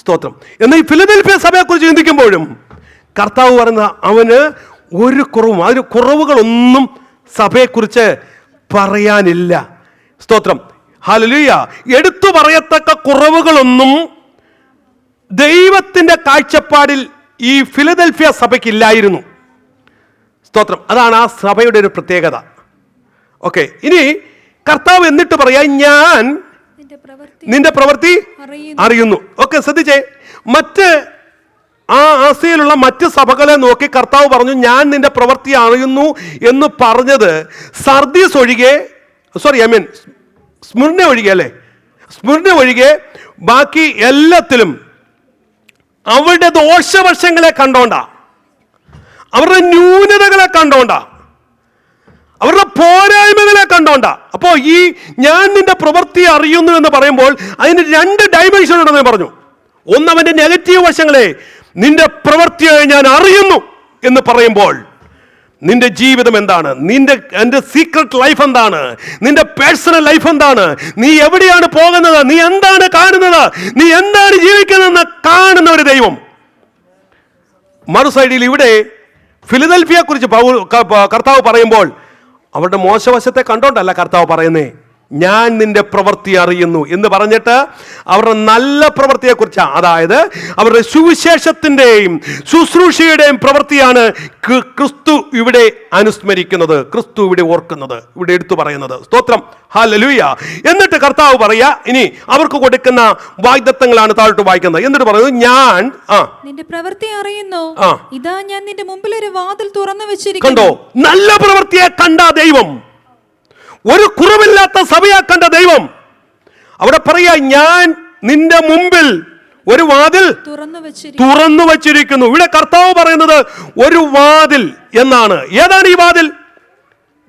സ്തോത്രം. എന്നാൽ ഈ ഫിലദൽഫിയ സഭയെക്കുറിച്ച് ചിന്തിക്കുമ്പോഴും കർത്താവ് പറയുന്ന അവന് ഒരു കുറവും, അതിന് കുറവുകളൊന്നും സഭയെക്കുറിച്ച് പറയാനില്ല. സ്തോത്രം. ഹല്ലേലൂയ. എടുത്തു പറയത്തക്ക കുറവുകളൊന്നും ദൈവത്തിന്റെ കാഴ്ചപ്പാടിൽ ഈ ഫിലദൽഫിയ സഭയ്ക്കില്ലായിരുന്നു. സ്തോത്രം. അതാണ് ആ സഭയുടെ ഒരു പ്രത്യേകത. ഓക്കെ, ഇനി കർത്താവ് എന്നിട്ട് പറയാ, ഞാൻ നിന്റെ പ്രവൃത്തി അറിയുന്നു. ഓക്കെ, ശ്രദ്ധിച്ചേ. മറ്റ് ആ ആസിയയിലുള്ള മറ്റ് സഭകളെ നോക്കി കർത്താവ് പറഞ്ഞു, ഞാൻ നിന്റെ പ്രവൃത്തി അറിയുന്നു എന്ന് പറഞ്ഞത് സർദീസ് ഒഴികെ, സ്മുർന ഒഴികെ, അല്ലേ, സ്മുർന ഒഴികെ ബാക്കി എല്ലാത്തിലും അവരുടെ ദോഷവശങ്ങളെ കണ്ടോണ്ട, അവരുടെ ന്യൂനതകളെ കണ്ടോണ്ട, അവരുടെ പോരായ്മകളെ കണ്ടോണ്ട. അപ്പോ ഈ ഞാൻ നിന്റെ പ്രവൃത്തി അറിയുന്നു എന്ന് പറയുമ്പോൾ അതിന് 2 ഡൈമെൻഷൻ ഉണ്ടെന്ന് പറഞ്ഞു. ഒന്ന് അവന്റെ നെഗറ്റീവ് വശങ്ങളെ, നിന്റെ പ്രവൃത്തിയെ ഞാൻ അറിയുന്നു എന്ന് പറയുമ്പോൾ നിന്റെ ജീവിതം എന്താണ്, എൻ്റെ സീക്രട്ട് ലൈഫ് എന്താണ്, നിന്റെ പേഴ്സണൽ ലൈഫ് എന്താണ്, നീ എവിടെയാണ് പോകുന്നത്, നീ എന്താണ് കാണുന്നത്, നീ എന്താണ് ജീവിക്കുന്നതെന്ന് കാണുന്ന ഒരു ദൈവം. മറു സൈഡിൽ ഇവിടെ ഫിലദൽഫിയെ കുറിച്ച് കർത്താവ് പറയുമ്പോൾ അവരുടെ മോശവശത്തെ കണ്ടോണ്ടല്ല കർത്താവ് പറയുന്നേ, ഞാൻ നിന്റെ പ്രവൃത്തി അറിയുന്നു എന്ന് പറഞ്ഞിട്ട് അവരുടെ നല്ല പ്രവൃത്തിയെക്കുറിച്ചാണ്, അതായത് അവരുടെ സുവിശേഷത്തിൻ്റെയും ശുശ്രൂഷയുടെയും പ്രവൃത്തിയാണ് ക്രിസ്തു ഇവിടെ അനുസ്മരിക്കുന്നത്, ക്രിസ്തു ഇവിടെ ഓർക്കുന്നത്, ഇവിടെ എടുത്തു പറയുന്നത്. സ്തോത്രം, ഹല്ലേലൂയ. എന്നിട്ട് കർത്താവ് പറയാ, ഇനി അവർക്ക് കൊടുക്കുന്ന വാഗ്ദത്തങ്ങളാണ് താഴോട്ട് വായിക്കുന്നത്. എന്നിട്ട് പറയുന്നത്, ഞാൻ നിന്റെ പ്രവൃത്തി അറിയുന്നു, ഇതാ ഞാൻ നിന്റെ മുമ്പിൽ ഒരു വാതിൽ തുറന്നു വെച്ചിരിക്കുന്നു. കണ്ടോ, നല്ല പ്രവൃത്തിയെ കണ്ട ദൈവം, ഒരു കുറവില്ലാത്ത സഭയെ കണ്ട ദൈവം അവിടെ പറയാ, ഞാൻ നിന്റെ മുമ്പിൽ ഒരു വാതിൽ തുറന്നു വച്ചിരിക്കുന്നു. ഇവിടെ കർത്താവ് പറയുന്നത് ഒരു വാതിൽ എന്നാണ്. ഏതാണ് ഈ വാതിൽ?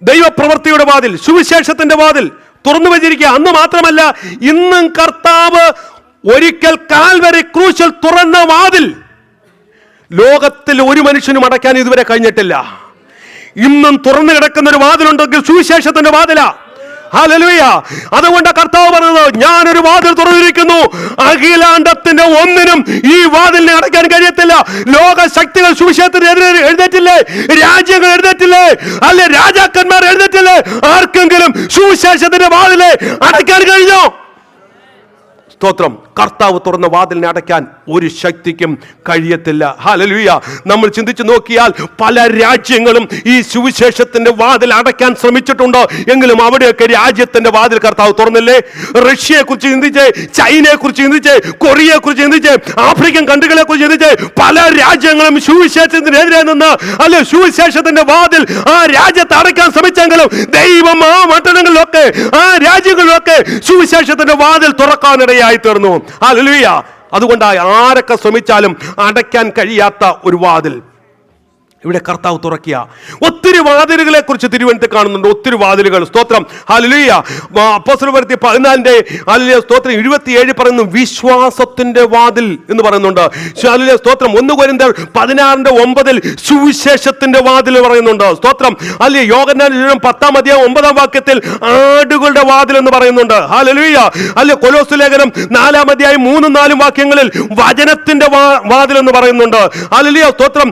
ദൈവപ്രവൃത്തിയുടെ വാതിൽ, സുവിശേഷത്തിന്റെ വാതിൽ തുറന്നു വച്ചിരിക്കുക. അന്ന് മാത്രമല്ല, ഇന്നും കർത്താവ് ഒരിക്കൽ കാൽവരി ക്രൂശിൽ തുറന്ന വാതിൽ ലോകത്തിൽ ഒരു മനുഷ്യനും അടയ്ക്കാൻ ഇതുവരെ കഴിഞ്ഞിട്ടില്ല. ഇന്നും തുറന്നു കിടക്കുന്ന ഒരു വാതിലുണ്ടെങ്കിൽ സുവിശേഷത്തിന്റെ വാതിലാ. ഹല്ലേലൂയ. അതുകൊണ്ട് കർത്താവ് പറഞ്ഞത്, ഞാനൊരു വാതിൽ തുറന്നിരിക്കുന്നു, അഖിലാണ്ടത്തിന്റെ ഒന്നിനും ഈ വാതിലിനെ അടയ്ക്കാൻ കഴിയത്തില്ല. ലോക ശക്തികൾ സുവിശേഷത്തിനെതിരെ എഴുന്നേറ്റില്ലേ? രാജ്യങ്ങൾ എഴുന്നേറ്റില്ലേ? അല്ലെ രാജാക്കന്മാർ എഴുന്നേറ്റില്ലേ? ആർക്കെങ്കിലും സുവിശേഷത്തിന്റെ വാതിലെ അടയ്ക്കാൻ കഴിഞ്ഞോ? സ്തോത്രം. കർത്താവ് തുറന്ന വാതിലിനെ അടയ്ക്കാൻ ഒരു ശക്തിക്കും കഴിയത്തില്ല. ഹല്ലേലൂയ. നമ്മൾ ചിന്തിച്ചു നോക്കിയാൽ പല രാജ്യങ്ങളും ഈ സുവിശേഷത്തിന്റെ വാതിൽ അടയ്ക്കാൻ ശ്രമിച്ചിട്ടുണ്ടോ? എങ്കിലും അവിടെയൊക്കെ രാജ്യത്തിന്റെ വാതിൽ കർത്താവ് തുറന്നില്ലേ? റഷ്യയെ കുറിച്ച് ചിന്തിച്ച്, ചൈനയെ കുറിച്ച് ചിന്തിച്ച്, കൊറിയയെ കുറിച്ച് ചിന്തിച്ച്, ആഫ്രിക്കൻ കൺട്രികളെ കുറിച്ച് ചിന്തിച്ച്, പല രാജ്യങ്ങളും സുവിശേഷത്തിനെതിരെ നിന്ന് അല്ലെ സുവിശേഷത്തിന്റെ വാതിൽ ആ രാജ്യത്ത് അടയ്ക്കാൻ ശ്രമിച്ചെങ്കിലും ദൈവം ആ പട്ടണങ്ങളിലൊക്കെ ആ രാജ്യങ്ങളിലൊക്കെ സുവിശേഷത്തിന്റെ വാതിൽ തുറക്കാനിടയായി തീർന്നു. ഹല്ലേലൂയ. അതുകൊണ്ട് ആരൊക്കെ ശ്രമിച്ചാലും അടയ്ക്കാൻ കഴിയാത്ത ഒരു വാതിൽ ഇവിടെ കർത്താവ് തുറക്കുക. ഒത്തിരി വാതിലുകളെ കുറിച്ച് തിരുവനന്തപുരത്ത് കാണുന്നുണ്ട്, ഒത്തിരി വാതിലുകൾ. സ്തോത്രം, ഹല്ലേലൂയ. അപ്പോസ്തലപ്രവൃത്തി 14 ഹല്ലേലൂയ സ്തോത്രം 27 പറയുന്നു, വിശ്വാസത്തിന്റെ വാതിൽ എന്ന് പറയുന്നുണ്ട്. ഹല്ലേലൂയ സ്തോത്രം. 1 കൊരിന്ത്യർ 16:9 സുവിശേഷത്തിന്റെ വാതിൽ പറയുന്നുണ്ട്. സ്തോത്രം, ഹല്ലേലൂയ. യോഹന്നാൻ 10 അധ്യായം 9 വാക്യത്തിൽ ആടുകളുടെ വാതിൽ എന്ന് പറയുന്നുണ്ട്. ഹല്ലേലൂയ. ഹല്ലേലൂയ. കൊലോസ്യ ലേഖനം 4 അധ്യായം 3-4 വാക്യങ്ങളിൽ വചനത്തിന്റെ വാതിൽ എന്ന് പറയുന്നുണ്ട്. ഹല്ലേലൂയ സ്തോത്രം.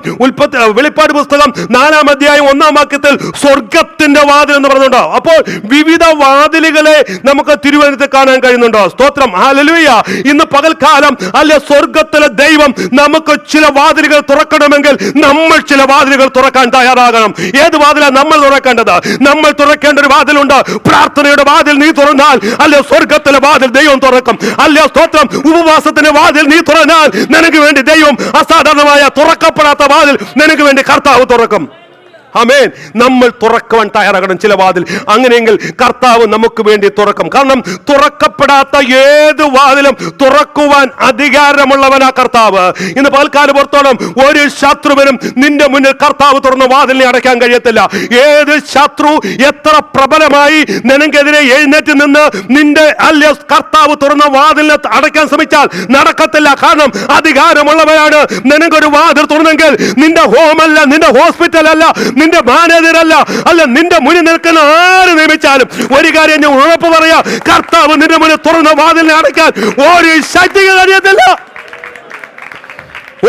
വെളിപ്പാട് പുസ്തകം 4 അധ്യായം 1 വാക്യത്തിൽ സ്വർഗത്തിന്റെ വാതിൽ എന്ന് പറയുന്നുണ്ട്. അപ്പോൾ വിവിധ വാതിലുകളെ നമുക്ക് തിരുവനന്തപുരത്ത് കാണാൻ കഴിയുന്നുണ്ട്. സ്തോത്രം, ഹല്ലേലൂയ. ഇന്ന് പകൽക്കാലം അല്ലെ സ്വർഗത്തിലെ ദൈവം നമുക്ക് ചില വാതിലുകൾ തുറക്കണമെങ്കിൽ നമ്മൾ ചില വാതിലുകൾ തുറക്കാൻ തയ്യാറാകണം. ഏത് വാതിലാണ് നമ്മൾ തുറക്കേണ്ടത്? നമ്മൾ തുറക്കേണ്ട ഒരു വാതിലുണ്ട്. പ്രാർത്ഥനയുടെ വാതിൽ നീ തുറന്നാൽ അല്ലെ സ്വർഗത്തിലെ വാതിൽ ദൈവം തുറക്കും. അല്ലെ സ്തോത്രം. ഉപവാസത്തിന്റെ വാതിൽ നീ തുറന്നാൽ നിനക്ക് വേണ്ടി ദൈവം അസാധാരണമായ തുറക്കപ്പെടാത്ത വാതിൽ നിനക്ക് വേണ്ടി കർത്താവ് തുറക്കും. ആമേൻ. നമ്മൾ തുറക്കുവാൻ തയ്യാറാകണം ചില വാതിൽ. അങ്ങനെയെങ്കിൽ കർത്താവ് നമുക്ക് വേണ്ടി തുറക്കും. കാരണം തുറക്കപ്പെടാത്ത ഏത് വാതിലും തുറക്കുവാൻ അധികാരമുള്ളവനാ കർത്താവ്. ഇന്ന് പകൽക്കാലം ഓർത്തോളം, ഒരു ശത്രുവിനും നിന്റെ മുന്നിൽ കർത്താവ് തുറന്ന വാതിലിനെ അടയ്ക്കാൻ കഴിയത്തില്ല. ഏത് ശത്രു എത്ര പ്രബലമായി നിനക്കെതിരെ എഴുന്നേറ്റ് നിന്ന് നിന്റെ അല്ലെ കർത്താവ് തുറന്ന വാതിലിനെ അടയ്ക്കാൻ ശ്രമിച്ചാൽ നടക്കത്തില്ല. കാരണം അധികാരമുള്ളവരാണ്. നിനക്കൊരു വാതിൽ തുറന്നെങ്കിൽ നിന്റെ ഹോമല്ല, നിന്റെ ഹോസ്പിറ്റൽ അല്ല, നിന്റെ മാനേജരല്ല, അല്ല നിന്റെ മുന്നിൽ നിൽക്കുന്ന ആര് നിയമിച്ചാലും ഒരു കാര്യം ഞാൻ ഉറപ്പ് പറയാ, കർത്താവ് നിന്റെ മുന്നിൽ തുറന്ന വാതിലിനെ അടയ്ക്കാൻ ഒരു ശക്തിക്ക് കഴിയത്തില്ല.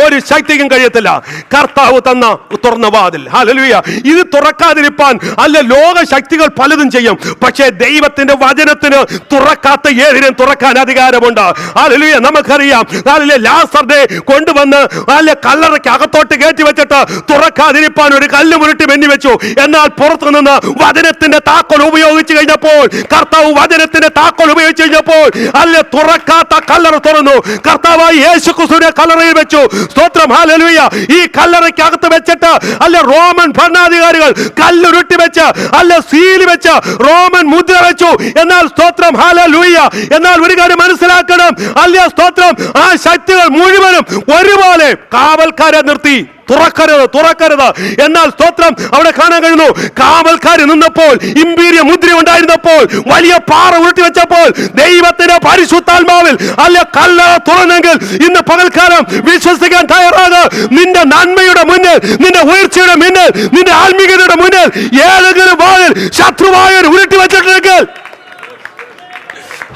ഒരു ശക്തിക്കും കഴിയത്തില്ല. കർത്താവ് തന്ന തുറന്ന വാതിൽ. ഹല്ലേലൂയ. ഇത് തുറക്കാതിരിപ്പാൻ അല്ല ലോക ശക്തികൾ പലതും ചെയ്യും. പക്ഷേ ദൈവത്തിന്റെ വചനത്തിന് തുറക്കാത്ത ഏതിനും തുറക്കാൻ അധികാരമുണ്ട്. ഹല്ലേലൂയ. നമുക്കറിയാം, ഹല്ലേലൂയ, ലാസറിനെ കൊണ്ടുവന്ന് അല്ല കല്ലറയ്ക്ക് അകത്തോട്ട് കയറ്റി വെച്ചിട്ട് തുറക്കാതിരിപ്പാൻ ഒരു കല്ല് മുരുട്ടി വെന്നി വെച്ചു. എന്നാൽ പുറത്തു നിന്ന് വചനത്തിന്റെ താക്കോൽ ഉപയോഗിച്ചു കഴിഞ്ഞപ്പോൾ, കർത്താവ് വചനത്തിന്റെ താക്കോൽ ഉപയോഗിച്ചു കഴിഞ്ഞപ്പോൾ അല്ല തുറക്കാത്ത കല്ലറ തുറന്നു. കർത്താവായി യേശുക്രിസ്തുവിനെ കല്ലറയിൽ വെച്ചു. സ്തോത്രം, ഹല്ലേലൂയ. ഈ കല്ലറയ്ക്കകത്ത് വെച്ചിട്ട് അല്ല റോമൻ ഭരണാധികാരികൾ കല്ലുരുട്ടി വെച്ച് അല്ല സീൽ വെച്ച് റോമൻ മുദ്ര വെച്ചു. എന്നാൽ സ്തോത്രം, ഹല്ലേലൂയ. എന്നാൽ ഒരു കാര്യം മനസ്സിലാക്കണം, അല്ല സ്തോത്രം, ആ ശക്തികൾ മുഴുവനും ഒരുപോലെ കാവൽക്കാരെ നിർത്തി തുറക്കരുത്, തുറക്കരുത്. എന്നാൽ സ്തോത്രം അവിടെ കാണാൻ കഴിയുന്നു, കാവൽക്കാര് നിന്നപ്പോൾ, ഇമ്പീരിയ മുദ്ര ഉണ്ടായിരുന്നപ്പോൾ, വലിയ പാറ ഉരുട്ടി വെച്ചപ്പോൾ ദൈവത്തിന്റെ പരിശുദ്ധാത്മാവിൽ അല്ല കല്ലറ തുറന്നെങ്കിൽ ഇന്ന് പകൽക്കാലം വിശ്വസിക്കാൻ തയ്യാറാണ്. നിന്റെ നന്മയുടെ മുന്നിൽ, നിന്റെ ഉയർച്ചയുടെ മുന്നിൽ, നിന്റെ ആത്മീയതയുടെ മുന്നിൽ ഏതെങ്കിലും വാതിൽ ശത്രുവായവർ ഉരുട്ടി വെച്ചിട്ടുണ്ടെങ്കിൽ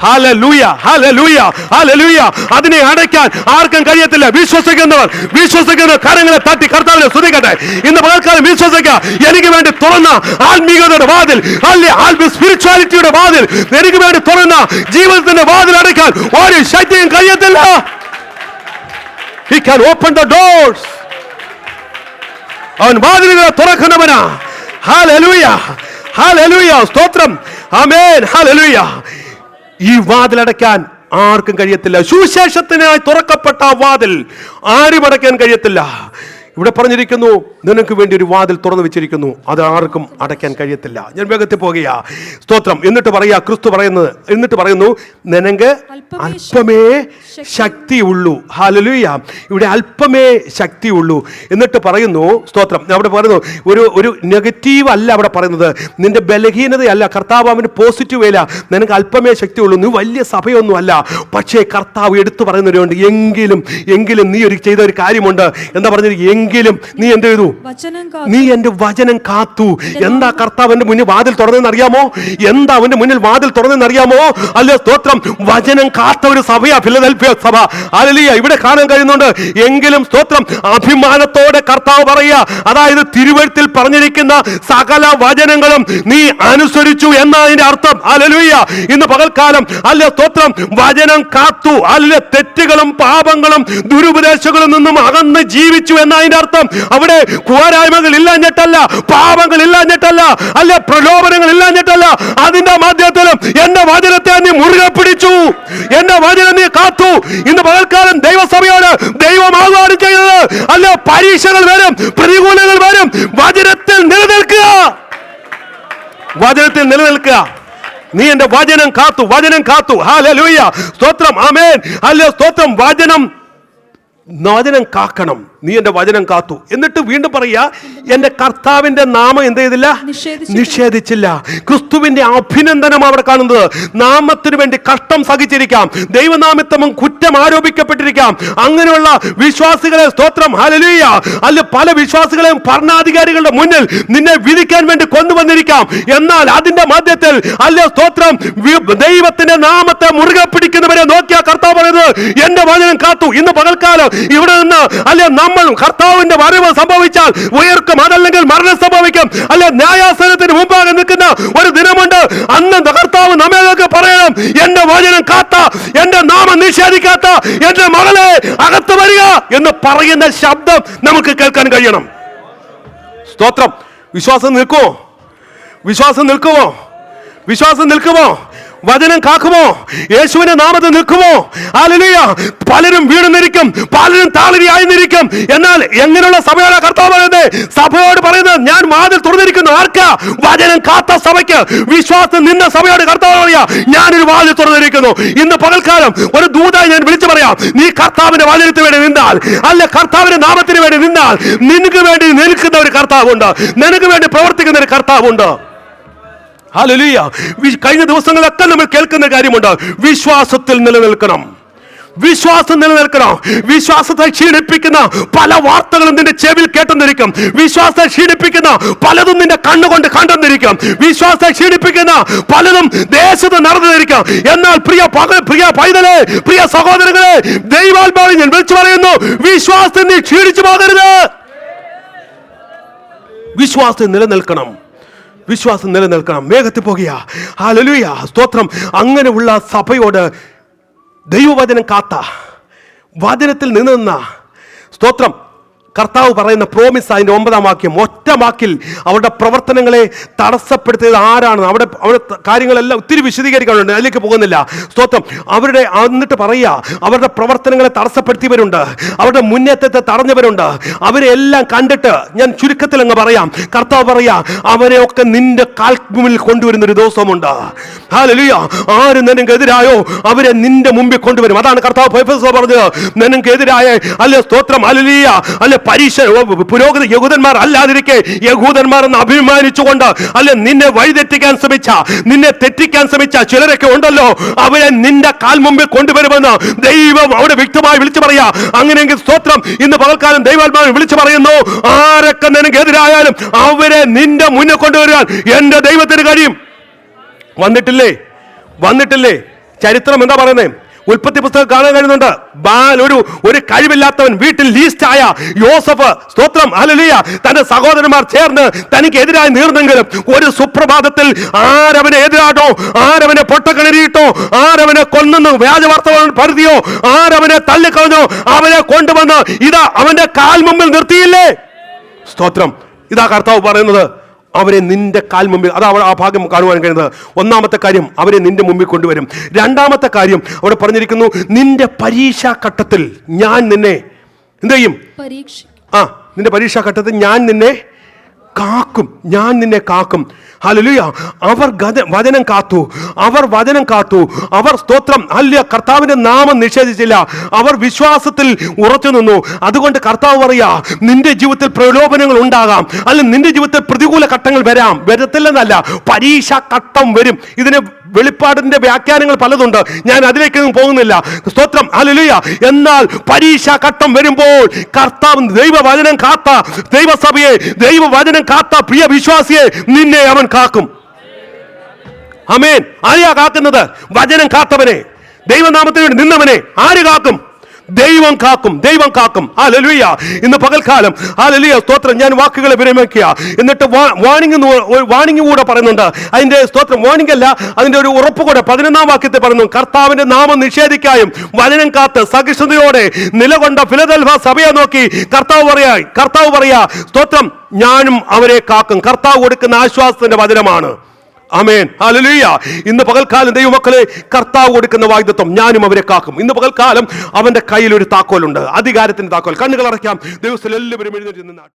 ഹല്ലേലൂയ, ഹല്ലേലൂയ, ഹല്ലേലൂയ. അതിനെ അടയ്ക്കാൻ ആർക്കും കഴിയത്തില്ല. വിശ്വസിക്കുന്നവർ കരങ്ങളെ തട്ടി കർത്താവിനെ സ്തുതിക്കട്ടെ. ഇന്ന് പകൽക്കാലം വിശ്വസിക്കുക, എനിക്ക് വേണ്ടി തുറന്ന ആത്മീയതയുടെ വാതിൽ, സ്പിരിച്വാലിറ്റിയുടെ വാതിൽ, എനിക്ക് വേണ്ടി തുറന്ന ജീവിതത്തിന്റെ വാതിൽ അടയ്ക്കാൻ ഒരു ശക്തിയും കഴിയത്തില്ല. He can open the doors. അവൻ വാതിലുകളെ തുറക്കുന്നവനാ. ഹല്ലേലൂയ, ഹല്ലേലൂയ, സ്തോത്രം, ആമേൻ, ഹല്ലേലൂയ. ഈ വാതിലടയ്ക്കാൻ ആർക്കും കഴിയത്തില്ല. സുവിശേഷത്തിനായി തുറക്കപ്പെട്ട വാതിൽ ആരും അടയ്ക്കാൻ കഴിയത്തില്ല. ഇവിടെ പറഞ്ഞിരിക്കുന്നു, നിനക്ക് വേണ്ടി ഒരു വാതിൽ തുറന്നു വെച്ചിരിക്കുന്നു, അത് ആർക്കും അടയ്ക്കാൻ കഴിയത്തില്ല. ഞാൻ വേഗത്തിൽ പോകുക. സ്തോത്രം. എന്നിട്ട് പറയുന്നു, നിനക്ക് അല്പമേ ശക്തിയുള്ളൂ. ഹല്ലേലൂയ. ഇവിടെ അല്പമേ ശക്തിയുള്ളൂ എന്നിട്ട് പറയുന്നു. സ്തോത്രം. അവിടെ പറയുന്നു, ഒരു നെഗറ്റീവ് അല്ല അവിടെ പറയുന്നത്, നിന്റെ ബലഹീനതയല്ല. കർത്താവ് അവന് പോസിറ്റീവ് അല്ല. നിനക്ക് അല്പമേ ശക്തിയുള്ളൂ. നീ വലിയ സഭയൊന്നും അല്ല. പക്ഷേ കർത്താവ് എടുത്തു പറയുന്നവരുണ്ട്, എങ്കിലും നീ ചെയ്ത ഒരു കാര്യമുണ്ട്. എന്താ പറഞ്ഞത്? എങ്കിലും നീ എന്ത് ചെയ്തു? നീ എന്റെ വചനം കാത്തു. എന്താ കർത്താവ് എന്റെ മുന്നിൽ വാതിൽ തുറന്നെന്ന് അറിയാമോ? എന്താ അവന്റെ മുന്നിൽ വാതിൽ തുറന്നെന്ന് അറിയാമോ? അല്ല, സ്തോത്രം, വചനം കാത്ത ഒരു സഭയാ ഫിലദൽഫിയ സഭ. ഹല്ലേലൂയ. ഇവിടെ കാണാൻ കഴിയുന്നുണ്ട്. എങ്കിലും സ്തോത്രം, അഭിമാനത്തോടെ കർത്താവ് പറയുക, അതായത് തിരുവെഴുത്തിൽ പറഞ്ഞിരിക്കുന്ന സകല വചനങ്ങളും നീ അനുസരിച്ചു എന്നതിന്റെ അർത്ഥം. ഹല്ലേലൂയ. ഇന്ന് പകൽക്കാലം അല്ല, സ്തോത്രം, വചനം കാത്തു. അല്ല, തെറ്റുകളും പാപങ്ങളും ദുരുപദേശങ്ങളും നിന്നും അകന്ന് ജീവിച്ചു എന്നതിന്റെ അർത്ഥം. അവിടെ പോരായ്മകൾ ഇല്ലാഞ്ഞിട്ടല്ല, പാപങ്ങൾ ഇല്ലാഞ്ഞിട്ടല്ല, അല്ല, പ്രലോഭനങ്ങൾ ഇല്ലാഞ്ഞിട്ടല്ല. അതിന്റെ മധ്യത്തിലും എന്റെ വചനത്തെ നീ മുറുകെ പിടിച്ചു, എന്റെ വചനം നീ കാത്തു. ഇന്ന് പകൽക്കാലം ദൈവസഭയോട് ദൈവം ആഹ്വാനം ചെയ്തത്, അല്ല, പരീക്ഷകൾ വരും, പ്രതികൂലങ്ങൾ വരും, വചനത്തിൽ നിലനിൽക്കുക. നീ എന്റെ വചനം കാത്തു. ഹല്ലേലൂയ, സ്തോത്രം, ആമേൻ, ഹല്ലേലൂയ, സ്തോത്രം. വചനം കാക്കണം. നീ എന്റെ വചനം കാത്തു. എന്നിട്ട് വീണ്ടും പറയാ, എന്റെ കർത്താവിന്റെ നാമം എന്ത് ചെയ്തില്ല? നിഷേധിച്ചില്ല. ക്രിസ്തുവിന്റെ അഭിനന്ദനം അവിടെ കാണുന്നത്. നാമത്തിന് വേണ്ടി കഷ്ടം സഹിച്ചിരിക്കാം, ദൈവനാമത്തം കുറ്റം ആരോപിക്കപ്പെട്ടിരിക്കാം. അങ്ങനെയുള്ള വിശ്വാസികളെ, സ്തോത്രം, ഹല്ലേലൂയ, അല്ല, പല വിശ്വാസികളെയും ഭരണാധികാരികളുടെ മുന്നിൽ നിന്നെ വിധിക്കാൻ വേണ്ടി കൊണ്ടുവന്നിരിക്കാം. എന്നാൽ അതിന്റെ മധ്യത്തിൽ, അല്ല, സ്തോത്രം, ദൈവത്തിന്റെ നാമത്തെ മുറുകെ പിടിക്കുന്നവരെ നോക്കിയാ കർത്താവ് പറയുന്നത്, എന്റെ വചനം കാത്തു. ഇന്ന് പകൽക്കാലം ഇവിടെ നിന്ന്, അല്ലെ, നമ്മൾ കർത്താവിന്റെ വരവ് സംഭവിച്ചാൽ ഉയർക്കും, അതല്ലെങ്കിൽ മരണം സംഭവിക്കും. അല്ലെ, ന്യായാസനത്തിന് മുമ്പാകെ നിൽക്കുന്ന ഒരു ദിനമുണ്ട്. അന്ന് കർത്താവ് നമ്മൾക്ക് പറയണം, എന്റെ വചനം കാത്ത, എന്റെ നാമം നിഷേധിക്കാത്ത എന്റെ മകളെ അകത്ത് വരിക എന്ന് പറയുന്ന ശബ്ദം നമുക്ക് കേൾക്കാൻ കഴിയണം. സ്തോത്രം. വിശ്വാസം നിൽക്കുമോ? വചനം കാക്കുമോ? യേശുവിന്റെ നാമത്തിൽ നിൽക്കുമോ? ഹല്ലേലൂയ. പലരും വീണുന്നിരിക്കും, പലരും താളരിയായിരിക്കും. എന്നാൽ എങ്ങനെയുള്ള സഭയോടെ കർത്താവ് പറയുന്നത്? സഭയോട് പറയുന്നത്, ഞാൻ വാതിൽ തുറന്നിരിക്കുന്നു. ആർക്കാ? വചനം കാത്ത സഭയ്ക്ക്. വിശ്വാസം നിന്ന സഭയോട് കർത്താവ് പറയാ, ഞാനൊരു വാതിൽ തുറന്നിരിക്കുന്നു. ഇന്ന് പകൽക്കാലം ഒരു ദൂതായി ഞാൻ വിളിച്ചു പറയാം, നീ കർത്താവിന്റെ വചനത്തിന് വേണ്ടി നിന്നാൽ, അല്ല, കർത്താവിന്റെ നാമത്തിന് വേണ്ടി നിന്നാൽ, നിനക്ക് വേണ്ടി നിൽക്കുന്ന ഒരു കർത്താവുണ്ട്, നിനക്ക് വേണ്ടി പ്രവർത്തിക്കുന്ന ഒരു കർത്താവുണ്ട്. ഹല്ലേലൂയ. കഴിഞ്ഞ ദിവസങ്ങളൊക്കെ നമ്മൾ കേൾക്കുന്ന കാര്യമുണ്ട്. വിശ്വാസത്തിൽ നിലനിൽക്കണം. വിശ്വാസത്തെ ക്ഷീണിപ്പിക്കുന്ന പല വാർത്തകളും നിന്റെ ചെവിയിൽ കേട്ടെന്നിരിക്കും. വിശ്വാസത്തെ ക്ഷീണിപ്പിക്കുന്ന പലതും നിന്റെ കണ്ണുകൊണ്ട് കണ്ടെന്നിരിക്കും. വിശ്വാസത്തെ ക്ഷീണിപ്പിക്കുന്ന പലതും ദേശത്ത് നടന്നിരിക്കും. എന്നാൽ പ്രിയ പൈതലേ, പ്രിയ സഹോദരങ്ങളെ, ദൈവാത്മാവിൽ ഞാൻ വിളിച്ചു പറയുന്നു, വിശ്വാസത്തിൽ നീ ക്ഷീണിച്ചു പോകരുത്. വിശ്വാസത്തിൽ നിലനിൽക്കണം. വേഗത്തിൽ പോകുക. ഹല്ലേലൂയ, സ്തോത്രം. അങ്ങനെയുള്ള സഭയോട് ദൈവവചനം കാത്ത, വചനത്തിൽ നിന്ന, സ്തോത്രം, കർത്താവ് പറയുന്ന പ്രോമിസ്, അതിന്റെ 9-ാം വാക്യം, ഒറ്റ വാക്കിൽ അവരുടെ പ്രവർത്തനങ്ങളെ തടസ്സപ്പെടുത്തിയത് ആരാണ്? അവിടെ കാര്യങ്ങളെല്ലാം ഒത്തിരി വിശദീകരിക്കാനുണ്ട്, അതിലേക്ക് പോകുന്നില്ല. സ്തോത്രം. എന്നിട്ട് പറയുക, അവരുടെ പ്രവർത്തനങ്ങളെ തടസ്സപ്പെടുത്തിയവരുണ്ട്, അവരുടെ മുന്നേറ്റത്തെ തടഞ്ഞവരുണ്ട്. അവരെ എല്ലാം കണ്ടിട്ട് ഞാൻ ചുരുക്കത്തിൽ അങ്ങ് പറയാം, കർത്താവ് പറയാ, അവരെയൊക്കെ നിന്റെ കാൽമുമ്പിൽ കൊണ്ടുവരുന്ന ഒരു ദിവസമുണ്ട്. ഹല്ലേലൂയ. ആര് നിനക്കെതിരായോ അവരെ നിന്റെ മുമ്പിൽ കൊണ്ടുവരും. അതാണ് കർത്താവ് പറഞ്ഞത്. നിനക്കെതിരായ, അല്ലെ, സ്തോത്രം, ഹല്ലേലൂയ, അല്ലെ, പുരോഗതി യഹൂദന്മാർ അല്ലാതിരിക്കെ യഹൂദന്മാർ എന്ന് അഭിമാനിച്ചുകൊണ്ട്, അല്ലെ, നിന്നെ വഴിതെറ്റിക്കാൻ ശ്രമിച്ച, നിന്നെ തെറ്റിക്കാൻ ശ്രമിച്ച ചിലരൊക്കെ ഉണ്ടല്ലോ, അവരെ നിന്റെ കാൽ മുമ്പിൽ കൊണ്ടുവരുമെന്ന് ദൈവം അവിടെ വ്യക്തമായി വിളിച്ചു പറയാ. അങ്ങനെയെങ്കിൽ സ്തോത്രം, ഇന്ന് പകൽക്കാലം ദൈവാത്മാവിനെ വിളിച്ചു പറയുന്നു, ആരൊക്കെ നിനക്കെതിരായാലും അവരെ നിന്റെ മുന്നിൽ കൊണ്ടുവരാൻ എന്റെ ദൈവത്തിന് കഴിയും. വന്നിട്ടില്ലേ? ചരിത്രം എന്താ പറയുന്നത്? ഉൽപ്പത്തി പുസ്തകം കാണാൻ കഴിയുന്നുണ്ട്. ഒരു കഴിവില്ലാത്തവൻ വീട്ടിൽ ലീസ്റ്റായ യോസഫ്, സ്തോത്രം ഹല്ലേലൂയ, തന്റെ സഹോദരന്മാർ ചേർന്ന് തനിക്കെതിരായി നീർന്നെങ്കിലും ഒരു സുപ്രഭാതത്തിൽ ആരവനെ എതിരാട്ടോ, ആരവനെ പൊട്ടക്കിണരിയിട്ടോ, ആരവനെ കൊന്നു വ്യാജവാർത്ത പരതിയോ, ആരവനെ തള്ളിക്കളഞ്ഞോ, അവനെ കൊണ്ടുവന്ന് ഇതാ അവന്റെ കാൽ മുമ്പിൽ നിർത്തിയില്ലേ? സ്തോത്രം. ഇതാ കർത്താവ് പറയുന്നത്, അവരെ നിന്റെ കാൽ മുമ്പിൽ, അതാ ആ ഭാഗം കാണുവാൻ കഴിയുന്നത്. ഒന്നാമത്തെ കാര്യം, അവരെ നിന്റെ മുമ്പിൽ കൊണ്ടുവരും. രണ്ടാമത്തെ കാര്യം അവിടെ പറഞ്ഞിരിക്കുന്നു, നിന്റെ പരീക്ഷാഘട്ടത്തിൽ ഞാൻ നിന്നെ എന്ത് ചെയ്യും? നിന്റെ പരീക്ഷാഘട്ടത്തിൽ ഞാൻ നിന്നെ കാക്കും, ഞാൻ നിന്നെ കാക്കും. ഹല്ലേലൂയ. അവർ വചനം കാത്തു, അവർ വചനം കാത്തു, അവർ സ്തോത്രം ഹല്ലേലൂയ കർത്താവിന്റെ നാമം നിഷേധിച്ചില്ല, അവർ വിശ്വാസത്തിൽ ഉറച്ചു നിന്നു. അതുകൊണ്ട് കർത്താവ് പറയാ, നിന്റെ ജീവിതത്തിൽ പ്രലോഭനങ്ങൾ ഉണ്ടാകാം, അല്ലെങ്കിൽ നിന്റെ ജീവിതത്തിൽ പ്രതികൂല ഘട്ടങ്ങൾ വരത്തില്ലെന്നല്ല, പരീക്ഷാ ഘട്ടം വരും. ഇതിന് വെളിപ്പാടിന്റെ വ്യാഖ്യാനങ്ങൾ പലതുണ്ട്, ഞാൻ അതിലേക്കൊന്നും പോകുന്നില്ല. സ്തോത്രം ഹല്ലേലൂയ. എന്നാൽ പരീക്ഷാ ഘട്ടം വരുമ്പോൾ കർത്താവ് ദൈവവചനം കാത്ത ദൈവസഭയെ, ദൈവവചനം കാത്ത പ്രിയ വിശ്വാസിയെ നിന്നെ അവൻ കാക്കും. ആമേൻ. ആരെയാ കാക്കുന്നത്? വചനം കാത്തവനെ, ദൈവനാമത്തിന് വേണ്ടി നിന്നവനെ ആര് കാക്കും? ദൈവം കാക്കും, ദൈവം കാക്കും. ഹല്ലേലൂയ. ഇന്ന് പകൽക്കാലം ഹല്ലേലൂയ സ്തോത്രം, ഞാൻ വാക്കുകളെ വിരമിക്കുക. എന്നിട്ട് വാണിംഗ് കൂടെ പറയുന്നുണ്ട്. അതിന്റെ സ്തോത്രം വാണിംഗ് അല്ല, അതിന്റെ ഒരു ഉറപ്പ് കൂടെ 11-ാം വാക്യത്തിൽ പറയുന്നു, കർത്താവിന്റെ നാമം നിഷേധിക്കായും വചനം കാത്ത് സഹിഷ്ണുതയോടെ നിലകൊണ്ട ഫിലദെൽഫിയ സഭയെ നോക്കി കർത്താവ് പറയാ സ്തോത്രം, ഞാനും അവരെ കാക്കും. കർത്താവ് കൊടുക്കുന്ന ആശ്വാസത്തിന്റെ വചനമാണ്. ആമേൻ. ഹല്ലേലൂയ. ഇന്ന് പകൽക്കാലം ദൈവമക്കളെ, കർത്താവ് കൊടുക്കുന്ന വാഗ്ദത്തം, ഞാനും അവരെ കാക്കും. ഇന്ന് പകൽക്കാലം അവന്റെ കയ്യിൽ ഒരു താക്കോലുണ്ട്, അധികാരത്തിന്റെ താക്കോൽ. കണ്ണുകൾ അടയ്ക്കാം. ദിവസത്തിൽ എല്ലാവരും എഴുന്നേറ്റ് നിന്നാണ്.